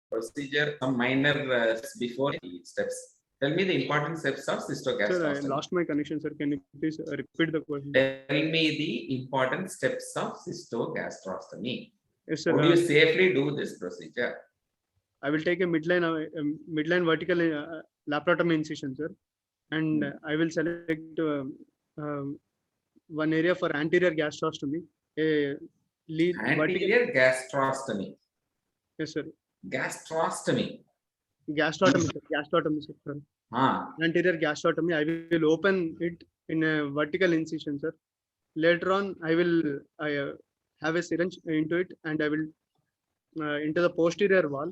procedure, some minor before steps. Tell me the important steps of cystogastrostomy. Sir, I lost my connection, sir. Can you please repeat the question? Tell me the important steps of cystogastrostomy. Yes, sir. Would you safely do this procedure? I will take a midline vertical laparotomy incision, sir, and I will select one area for anterior gastrostomy. Anterior gastrostomy. Yes, sir. Gastrostomy. Gastrotomy, sir. Gastrotomy, sir. Anterior gastrotomy. I will open it in a vertical incision, sir. Later on, I will have a syringe into it, and I will into the posterior wall,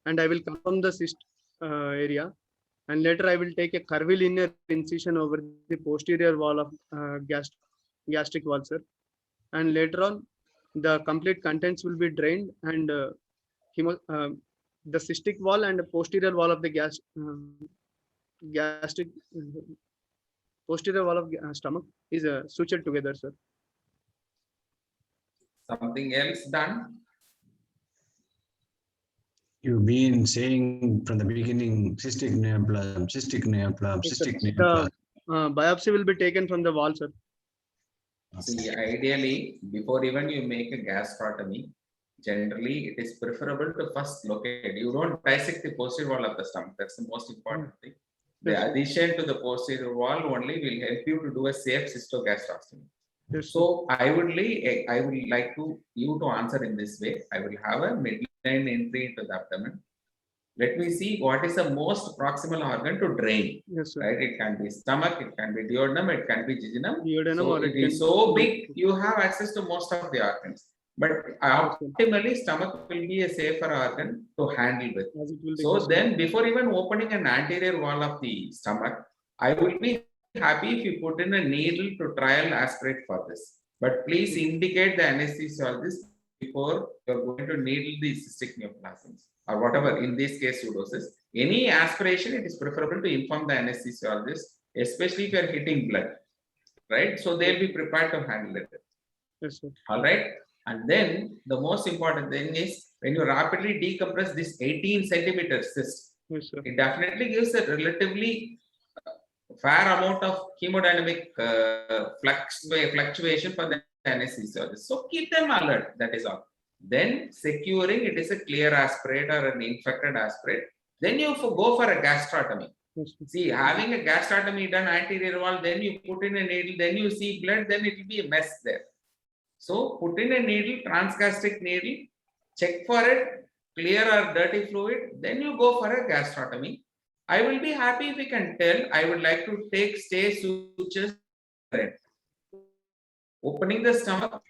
and I will confirm the cyst area, and later I will take a curvilinear incision over the posterior wall of gastric wall, sir, and later on the complete contents will be drained, and the cystic wall and the posterior wall of the gastric posterior wall of stomach is sutured together, sir. Something else done? You've been saying from the beginning cystic neoplasm, cystic neoplasm, cystic neoplasm. Biopsy will be taken from the wall, sir. See, ideally, before even you make a gastrotomy, generally it is preferable to first locate. You don't dissect the posterior wall of the stomach. That's the most important thing. The Yes, sir. addition to the posterior wall only will help you to do a safe cystogastroscopy. Yes, sir. So I would like you to answer in this way. I will have a midline entry into the abdomen. Let me see what is the most proximal organ to drain. Yes, sir. Right? It can be stomach, it can be duodenum, it can be jejunum. Duodenum So or it it is can- so big, you have access to most of the organs. But optimally, stomach will be a safer organ to handle with. As it will be So possible. then, before even opening an anterior wall of the stomach, I will be happy if you put in a needle to trial aspirate for this. But please indicate the anesthesiologist before you're going to needle the cystic neoplasms or whatever, in this case pseudosis. Any aspiration, it is preferable to inform the anesthesiologist, especially if you're hitting blood, right? So they'll be prepared to handle it. Yes, sir. All right. And then the most important thing is when you rapidly decompress this 18 centimeter cyst, Yes, sir. it definitely gives a relatively fair amount of hemodynamic fluctuation for the anesthesiologist. So keep them alert, that is all. Then securing it is a clear aspirate or an infected aspirate. Then you go for a gastrotomy. Yes, sir. See, having a gastrotomy done anterior wall, then you put in a needle, then you see blood, then it will be a mess there. So put in a needle, transgastric needle, check for it, clear or dirty fluid, then you go for a gastrotomy. I will be happy if we can tell. I would like to take stay sutures. Opening the stomach,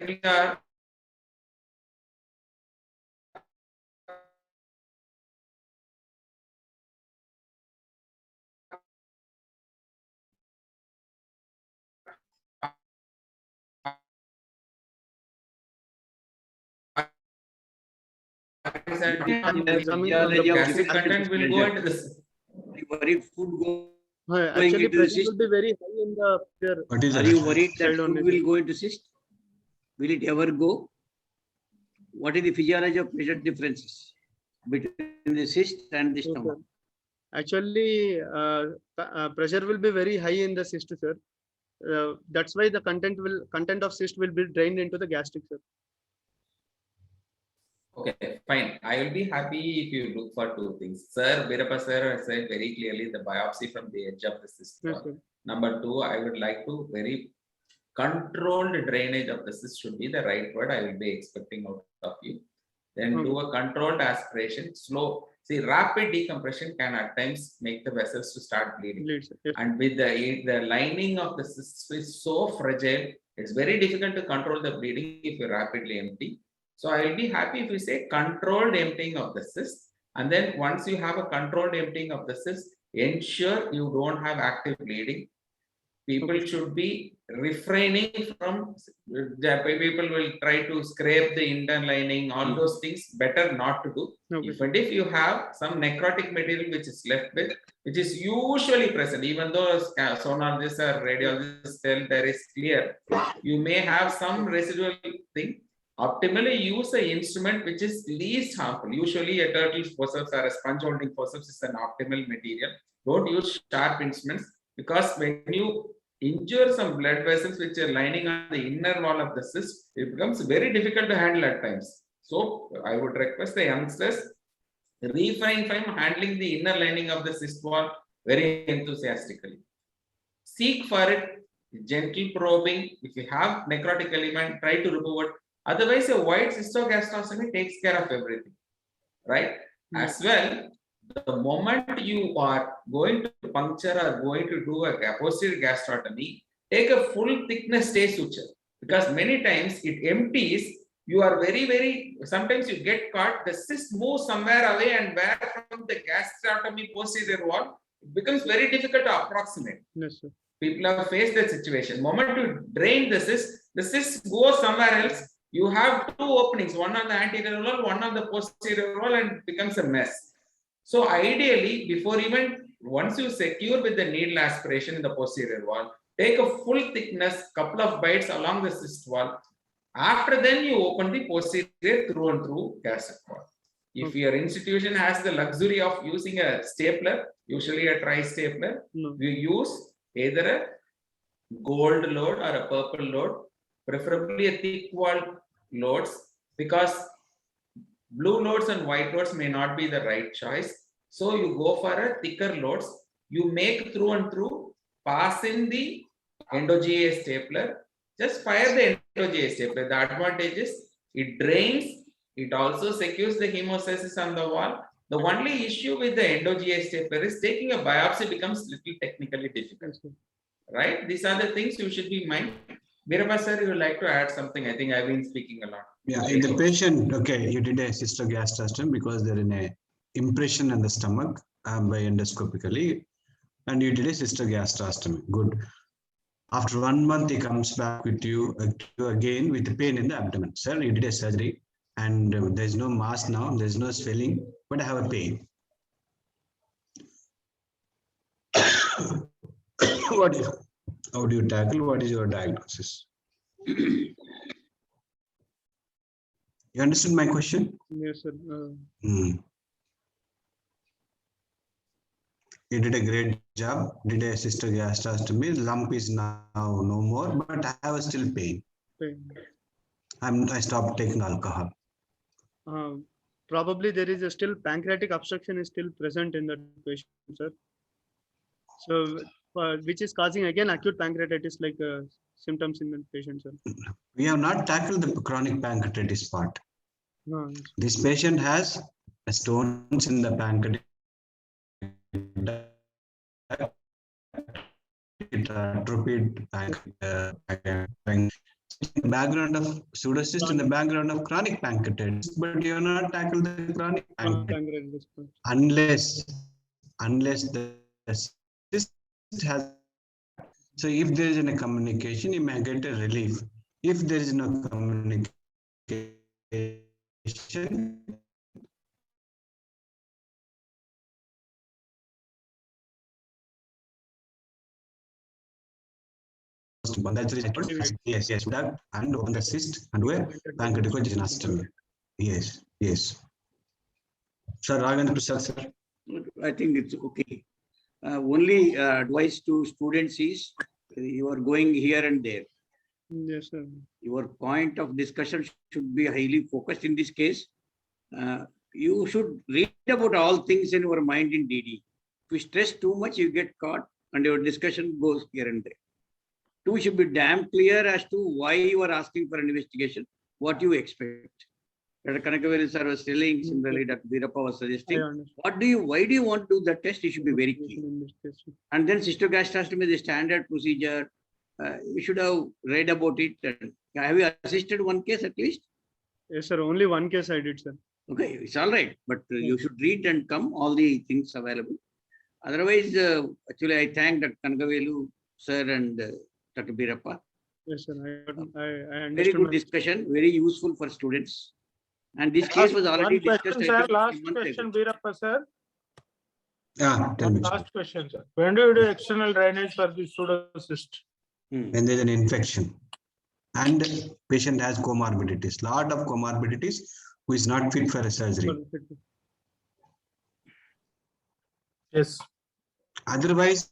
gastric content will go into this. Worried food go. Actually, into the pressure cyst? will be very high in the here. What is Are that? you worried that Child only. food will go into cyst? Will it ever go? What is the physiology of pressure differences between the cyst and the Yes, sir. stomach? Actually, pressure will be very high in the cyst, sir. That's why the content of cyst will be drained into the gastric, sir. Okay, fine. I will be happy if you look for two things. Sir, Birappa sir has said very clearly the biopsy from the edge of the cyst. Yes, sir. Number two, I would like to very controlled drainage of the cyst should be the right word I will be expecting out of you. Then do a controlled aspiration, slow. See, rapid decompression can at times make the vessels to start bleeding. Bleed, sir. Yes. And with the lining of the cyst is so fragile, it's very difficult to control the bleeding if you rapidly empty. So I will be happy if you say controlled emptying of the cyst. And then once you have a controlled emptying of the cyst, ensure you don't have active bleeding. People should be refraining from, people will try to scrape the internal lining, all those things, better not to do. Okay. If you have some necrotic material which is left with, which is usually present, even though sonologists or radiologists tell there is clear, you may have some residual thing. Optimally use an instrument which is least harmful. Usually a turtle forceps or a sponge holding forceps is an optimal material. Don't use sharp instruments, because when you injure some blood vessels which are lining on the inner wall of the cyst, it becomes very difficult to handle at times. So I would request the youngsters refrain from handling the inner lining of the cyst wall very enthusiastically. Seek for it, gentle probing. If you have necrotic element, try to remove it. Otherwise, a wide cystogastroscopy takes care of everything, right? As well, the moment you are going to puncture or going to do a posterior gastrotomy, take a full thickness stay suture, because many times it empties. You are sometimes you get caught, the cyst moves somewhere away, and where from the gastrotomy posterior wall, it becomes very difficult to approximate. Yes, sir. People have faced that situation. Moment you drain the cyst goes somewhere else. You have two openings, one on the anterior wall, one on the posterior wall, and it becomes a mess. So ideally, once you secure with the needle aspiration in the posterior wall, take a full thickness, couple of bites along the cyst wall. After then, you open the posterior through and through gastric wall. If your institution has the luxury of using a stapler, usually a tri-stapler, you use either a gold load or a purple load, preferably a thick wall loads, because blue loads and white loads may not be the right choice. So you go for a thicker loads. you make through and through, pass in the endo-GA stapler, just fire the endo-GA stapler. The advantage is it drains, it also secures the hemostasis on the wall. The only issue with the endo-GA stapler is taking a biopsy becomes little technically difficult, right? These are the things you should be in mind. Veerappa sir, you would like to add something? I think I've been speaking a lot. Yeah, if the patient, okay, you did a cystogastroscopy because there is an impression in the stomach by endoscopically, and you did a cystogastroscopy. Good. After 1 month, he comes back with you again with the pain in the abdomen. Sir, you did a surgery and there's no mass now, there's no swelling, but I have a pain. How do you tackle? What is your diagnosis? You understood my question? Yes, sir. You did a great job, did a cystogastroscopy. Lump is now no more, but I have still pain. I stopped taking alcohol. Probably there is still pancreatic obstruction is still present in that patient, sir. So, which is causing again acute pancreatitis like symptoms in the patient, sir. We have not tackled the chronic pancreatitis part. No. This patient has stones in the pancreatic. Background of pseudocyst in the background of chronic pancreatitis, but you have not tackled the chronic pancreatitis unless the cyst has. So if there is a communication, you may get a relief. If there is no communication, yes, that and on the cyst and where pancreatitis. Yes, yes. Sir, Raghavendra Prasad, sir. I think it's okay. Only advice to students is you are going here and there. Yes, sir. Your point of discussion should be highly focused in this case. You should read about all things in your mind in DD. If you stress too much, you get caught and your discussion goes here and there. Two should be damn clear as to why you are asking for an investigation, what you expect. Dr. Kanakaveli sir was telling, similarly Dr. Veerappa was suggesting, why do you want to do the test? It should be very clear. And then cystogastroscopy is the standard procedure. You should have read about it. Have you assisted one case at least? Yes, sir. Only one case I did, sir. Okay, it's all right. But you should read and come all the things available. Otherwise, actually, I thank Dr. Kanakavelu sir and Dr. Veerappa. Yes, sir. I understand. Very good discussion, very useful for students. And this case was already discussed. Sir, last question, Veerappa sir. Yeah, tell me. Last question, sir. When do you do external drainage for the pseudocyst? When there is an infection and patient has comorbidities, lot of comorbidities, who is not fit for a surgery. Yes. Otherwise,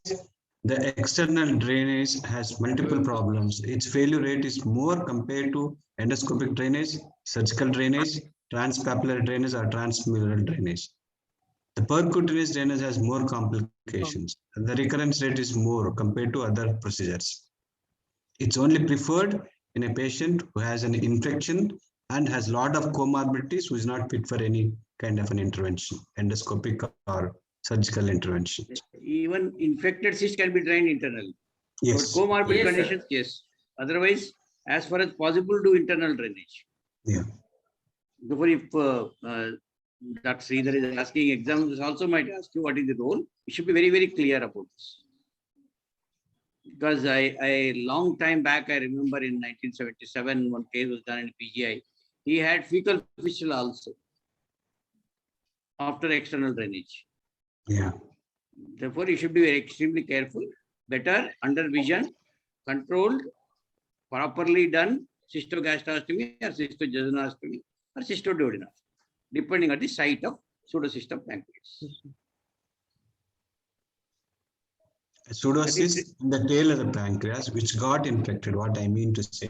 the external drainage has multiple problems. Its failure rate is more compared to endoscopic drainage, surgical drainage, transpapillary drainage, or transmural drainage. The percutaneous drainage has more complications. The recurrence rate is more compared to other procedures. It's only preferred in a patient who has an infection and has a lot of comorbidities, who is not fit for any kind of an intervention, endoscopic or surgical intervention. Even infected cyst can be drained internally. Yes. For comorbid Yes, conditions, yes. Otherwise, as far as possible, do internal drainage. Yeah. Therefore, if Dr. Sridhar is asking exams, also might ask you what is the role. You should be very, very clear about this. Because I long time back, I remember in 1977, one case was done in PGI. He had fecal fistula also after external drainage. Yeah. Therefore, you should be very extremely careful. Better under vision, controlled, properly done cystogastroscopy or cystojejunostomy or cystoduodenal, depending on the site of pseudocyst of pancreas. Pseudocyst in the tail of the pancreas, which got infected, what I mean to say.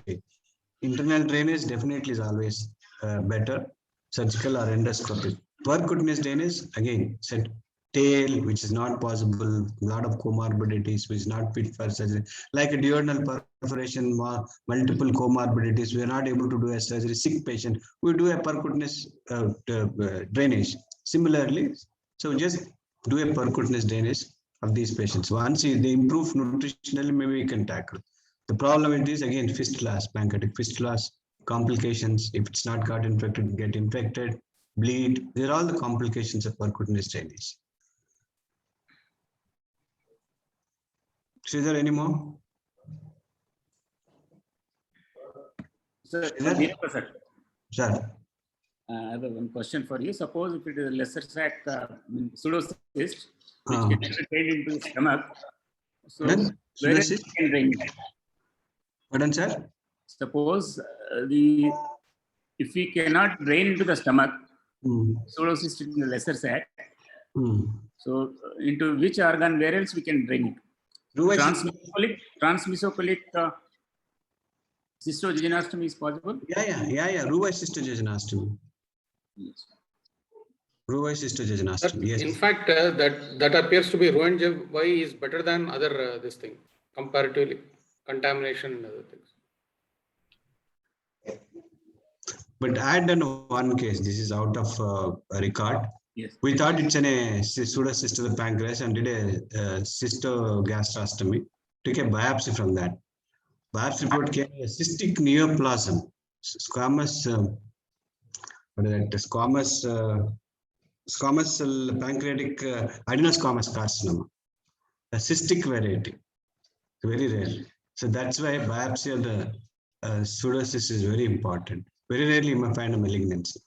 Internal drainage definitely is always better, surgical or endoscopic. Percutaneous drainage, again, said tail, which is not possible, a lot of comorbidities, which is not fit for surgery, like a duodenal perforation, multiple comorbidities, we are not able to do a surgery, sick patient, we do a percutaneous drainage. Similarly, so just do a percutaneous drainage of these patients. Once they improve nutritionally, maybe we can tackle. The problem it is again fistulas, pancreatic fistulas, complications. If it's not got infected, get infected, bleed. These are all the complications of percutaneous drainage. Is there any more? Sir, Sir. Sir. I have one question for you. Suppose if it is a lesser sac pseudocyst, which Ah. can penetrate into the stomach, so Then, where pseudocyst? we can drain it? Pardon, sir? Suppose if we cannot drain into the stomach, pseudocyst in the lesser sac, so into which organ, where else we can drain it? Transmesocolic cystogenostomy is possible? Yeah. Ruvae cystogenostomy. Yes. Ruvae cystogenostomy, yes. In fact, that appears to be Roentgen. Why is better than other this thing comparatively, contamination and other things. But I had done one case. This is out of a record. Yes. We thought it's a pseudocyst of the pancreas and did a cystogastrostomy. Took a biopsy from that. Biopsy report came a cystic neoplasm, squamous. What is that? Squamous cell pancreatic adenosquamous carcinoma, a cystic variety, very rare. So that's why biopsy of the pseudocyst is very important. Very rarely you may find a malignancy.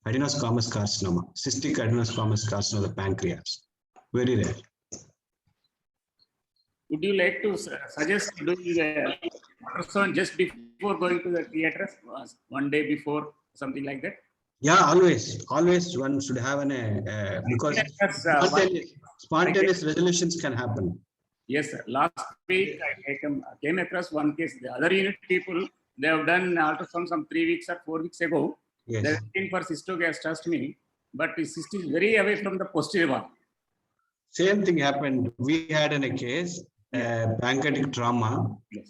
Adenosquamous carcinoma, cystic adenosquamous carcinoma of the pancreas, very rare. Would you like to suggest doing the ultrasound just before going to the theater, one day before, something like that? Yeah, always one should have an because spontaneous resolutions can happen. Yes, sir. Last week I came across one case. The other unit people, they have done ultrasound some 3 weeks or 4 weeks ago. Yes. They're looking for cystogastrostomy, but the cyst is very away from the posterior one. Same thing happened. We had in a case, pancreatic trauma, Yes.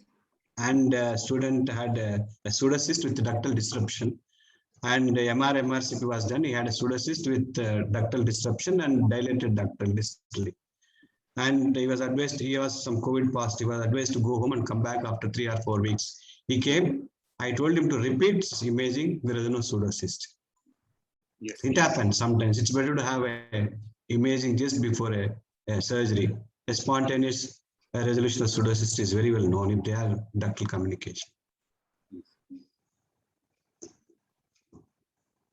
and student had a pseudocyst with ductal disruption. And MRCP was done. He had a pseudocyst with ductal disruption and dilated ductal distally. And he was advised, he was some COVID positive, he was advised to go home and come back after 3 or 4 weeks. He came, I told him to repeat imaging, there is no pseudocyst. Yes. It happens sometimes. It's better to have a imaging just before a surgery. A spontaneous resolution of pseudocyst is very well known if they have ductal communication.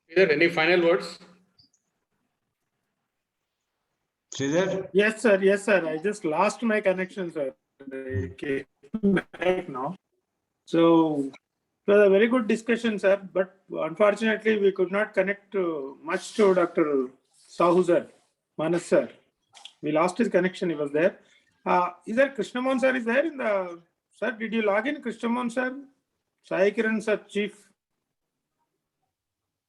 Is there any final words? Sridhar? Yes, sir. I just lost my connection, sir. I came back now. So it was a very good discussion, sir. But unfortunately, we could not connect much to Dr. Sahu, sir, Manas, sir. We lost his connection. He was there. Is there Krishnamon, sir? Is there in the sir? Did you log in, Krishnamon, sir? Sai Kiran, sir, chief.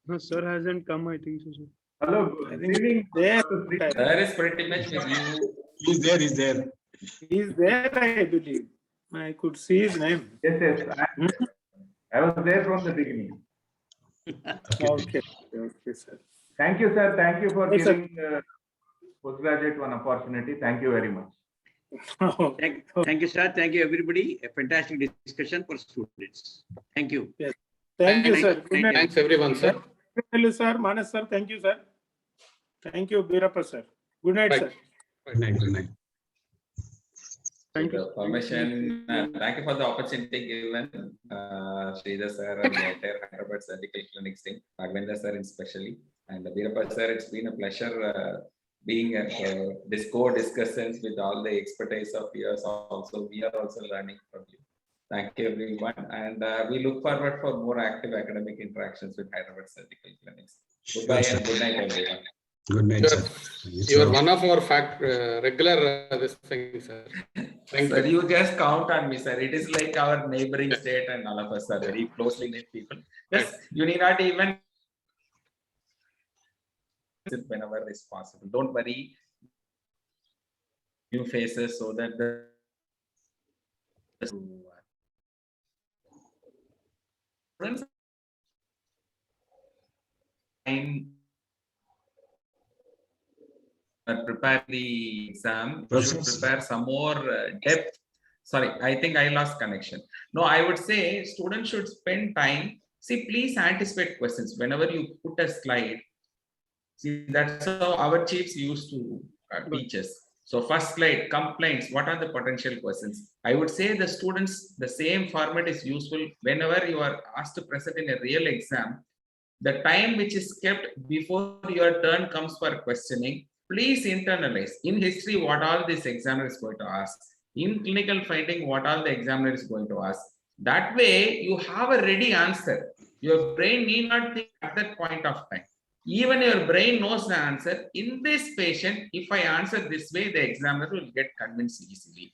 No, sir hasn't come, I think so, sir. Hello. I think there. There is pretty much with you. He's there. He's there, I believe. I could see his name. Yes. I was there from the beginning. Okay, sir. Thank you, sir. Thank you for Yes, sir. giving postgraduate one opportunity. Thank you very much. Thank you, sir. Thank you, everybody. A fantastic discussion for students. Thank you. Yes. Thank you, sir. Good night. Thanks everyone, sir. Thank you, sir. Manas, sir. Thank you, sir. Thank you, Birappa, sir. Good night, Bye. sir. Good night. Thank you. Permission. Thank you for the opportunity given, Sridhar sir and the entire Hyderabad Surgical Clinics team, Raghavendra sir especially, and Birappa sir. It's been a pleasure being at this co-discussions with all the expertise of yours. Also, we are also learning from you. Thank you, everyone, and we look forward for more active academic interactions with Hyderabad Surgical Clinics. Goodbye and good night, everyone. Good night, sir. You are one of our regular this thing, sir. Thank Sir, you. you just count on me, sir. It is like our neighboring state, and all of us are very closely knit people. Yes, you need not even whenever it's possible. Don't worry. new faces so that the students prepare the exam, you should prepare some more depth. Sorry, I think I lost connection. No, I would say students should spend time. See, please anticipate questions whenever you put a slide. See, that's how our chiefs used to teach us. So first slide, complaints, what are the potential questions? I would say the students, the same format is useful whenever you are asked to present in a real exam. The time which is kept before your turn comes for questioning, please internalize. In history, what all this examiner is going to ask. In clinical finding, what all the examiner is going to ask. That way, you have a ready answer. Your brain need not think at that point of time. Even your brain knows the answer. In this patient, if I answer this way, the examiner will get convinced easily.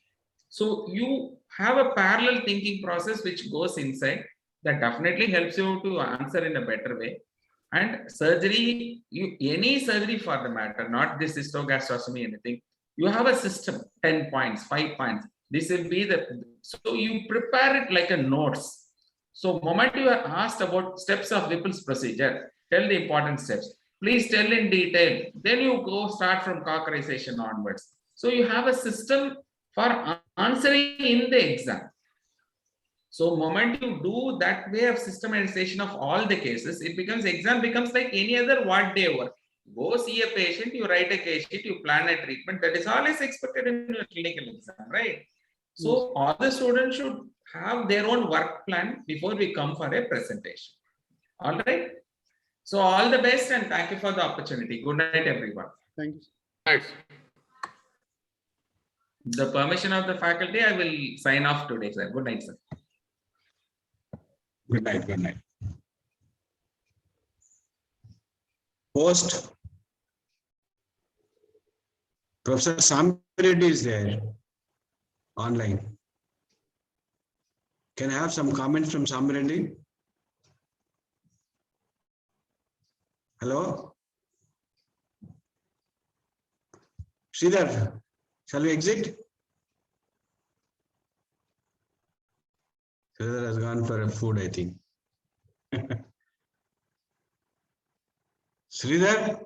So you have a parallel thinking process which goes inside. That definitely helps you to answer in a better way. And surgery, any surgery for the matter, not this hystogastritis, anything, you have a system, 10 points, 5 points. This will be so you prepare it like a notes. So moment you are asked about steps of Whipple's procedure, tell the important steps. Please tell in detail. Then you go start from cauterization onwards. So you have a system for answering in the exam. So moment you do that way of systematization of all the cases, it becomes exam becomes like any other ward day work. Go see a patient, you write a case sheet, you plan a treatment. That is always expected in your clinical exam, right? So all the students should have their own work plan before we come for a presentation. All right. So all the best and thank you for the opportunity. Good night, everyone. Thank you. Thanks. The permission of the faculty, I will sign off today, sir. Good night, sir. Good night. Good night. Post. Professor Samreddy is there online. Can I have some comments from Samreddy? Hello? Sridhar, shall we exit? Sridhar has gone for a food, I think. Sridhar?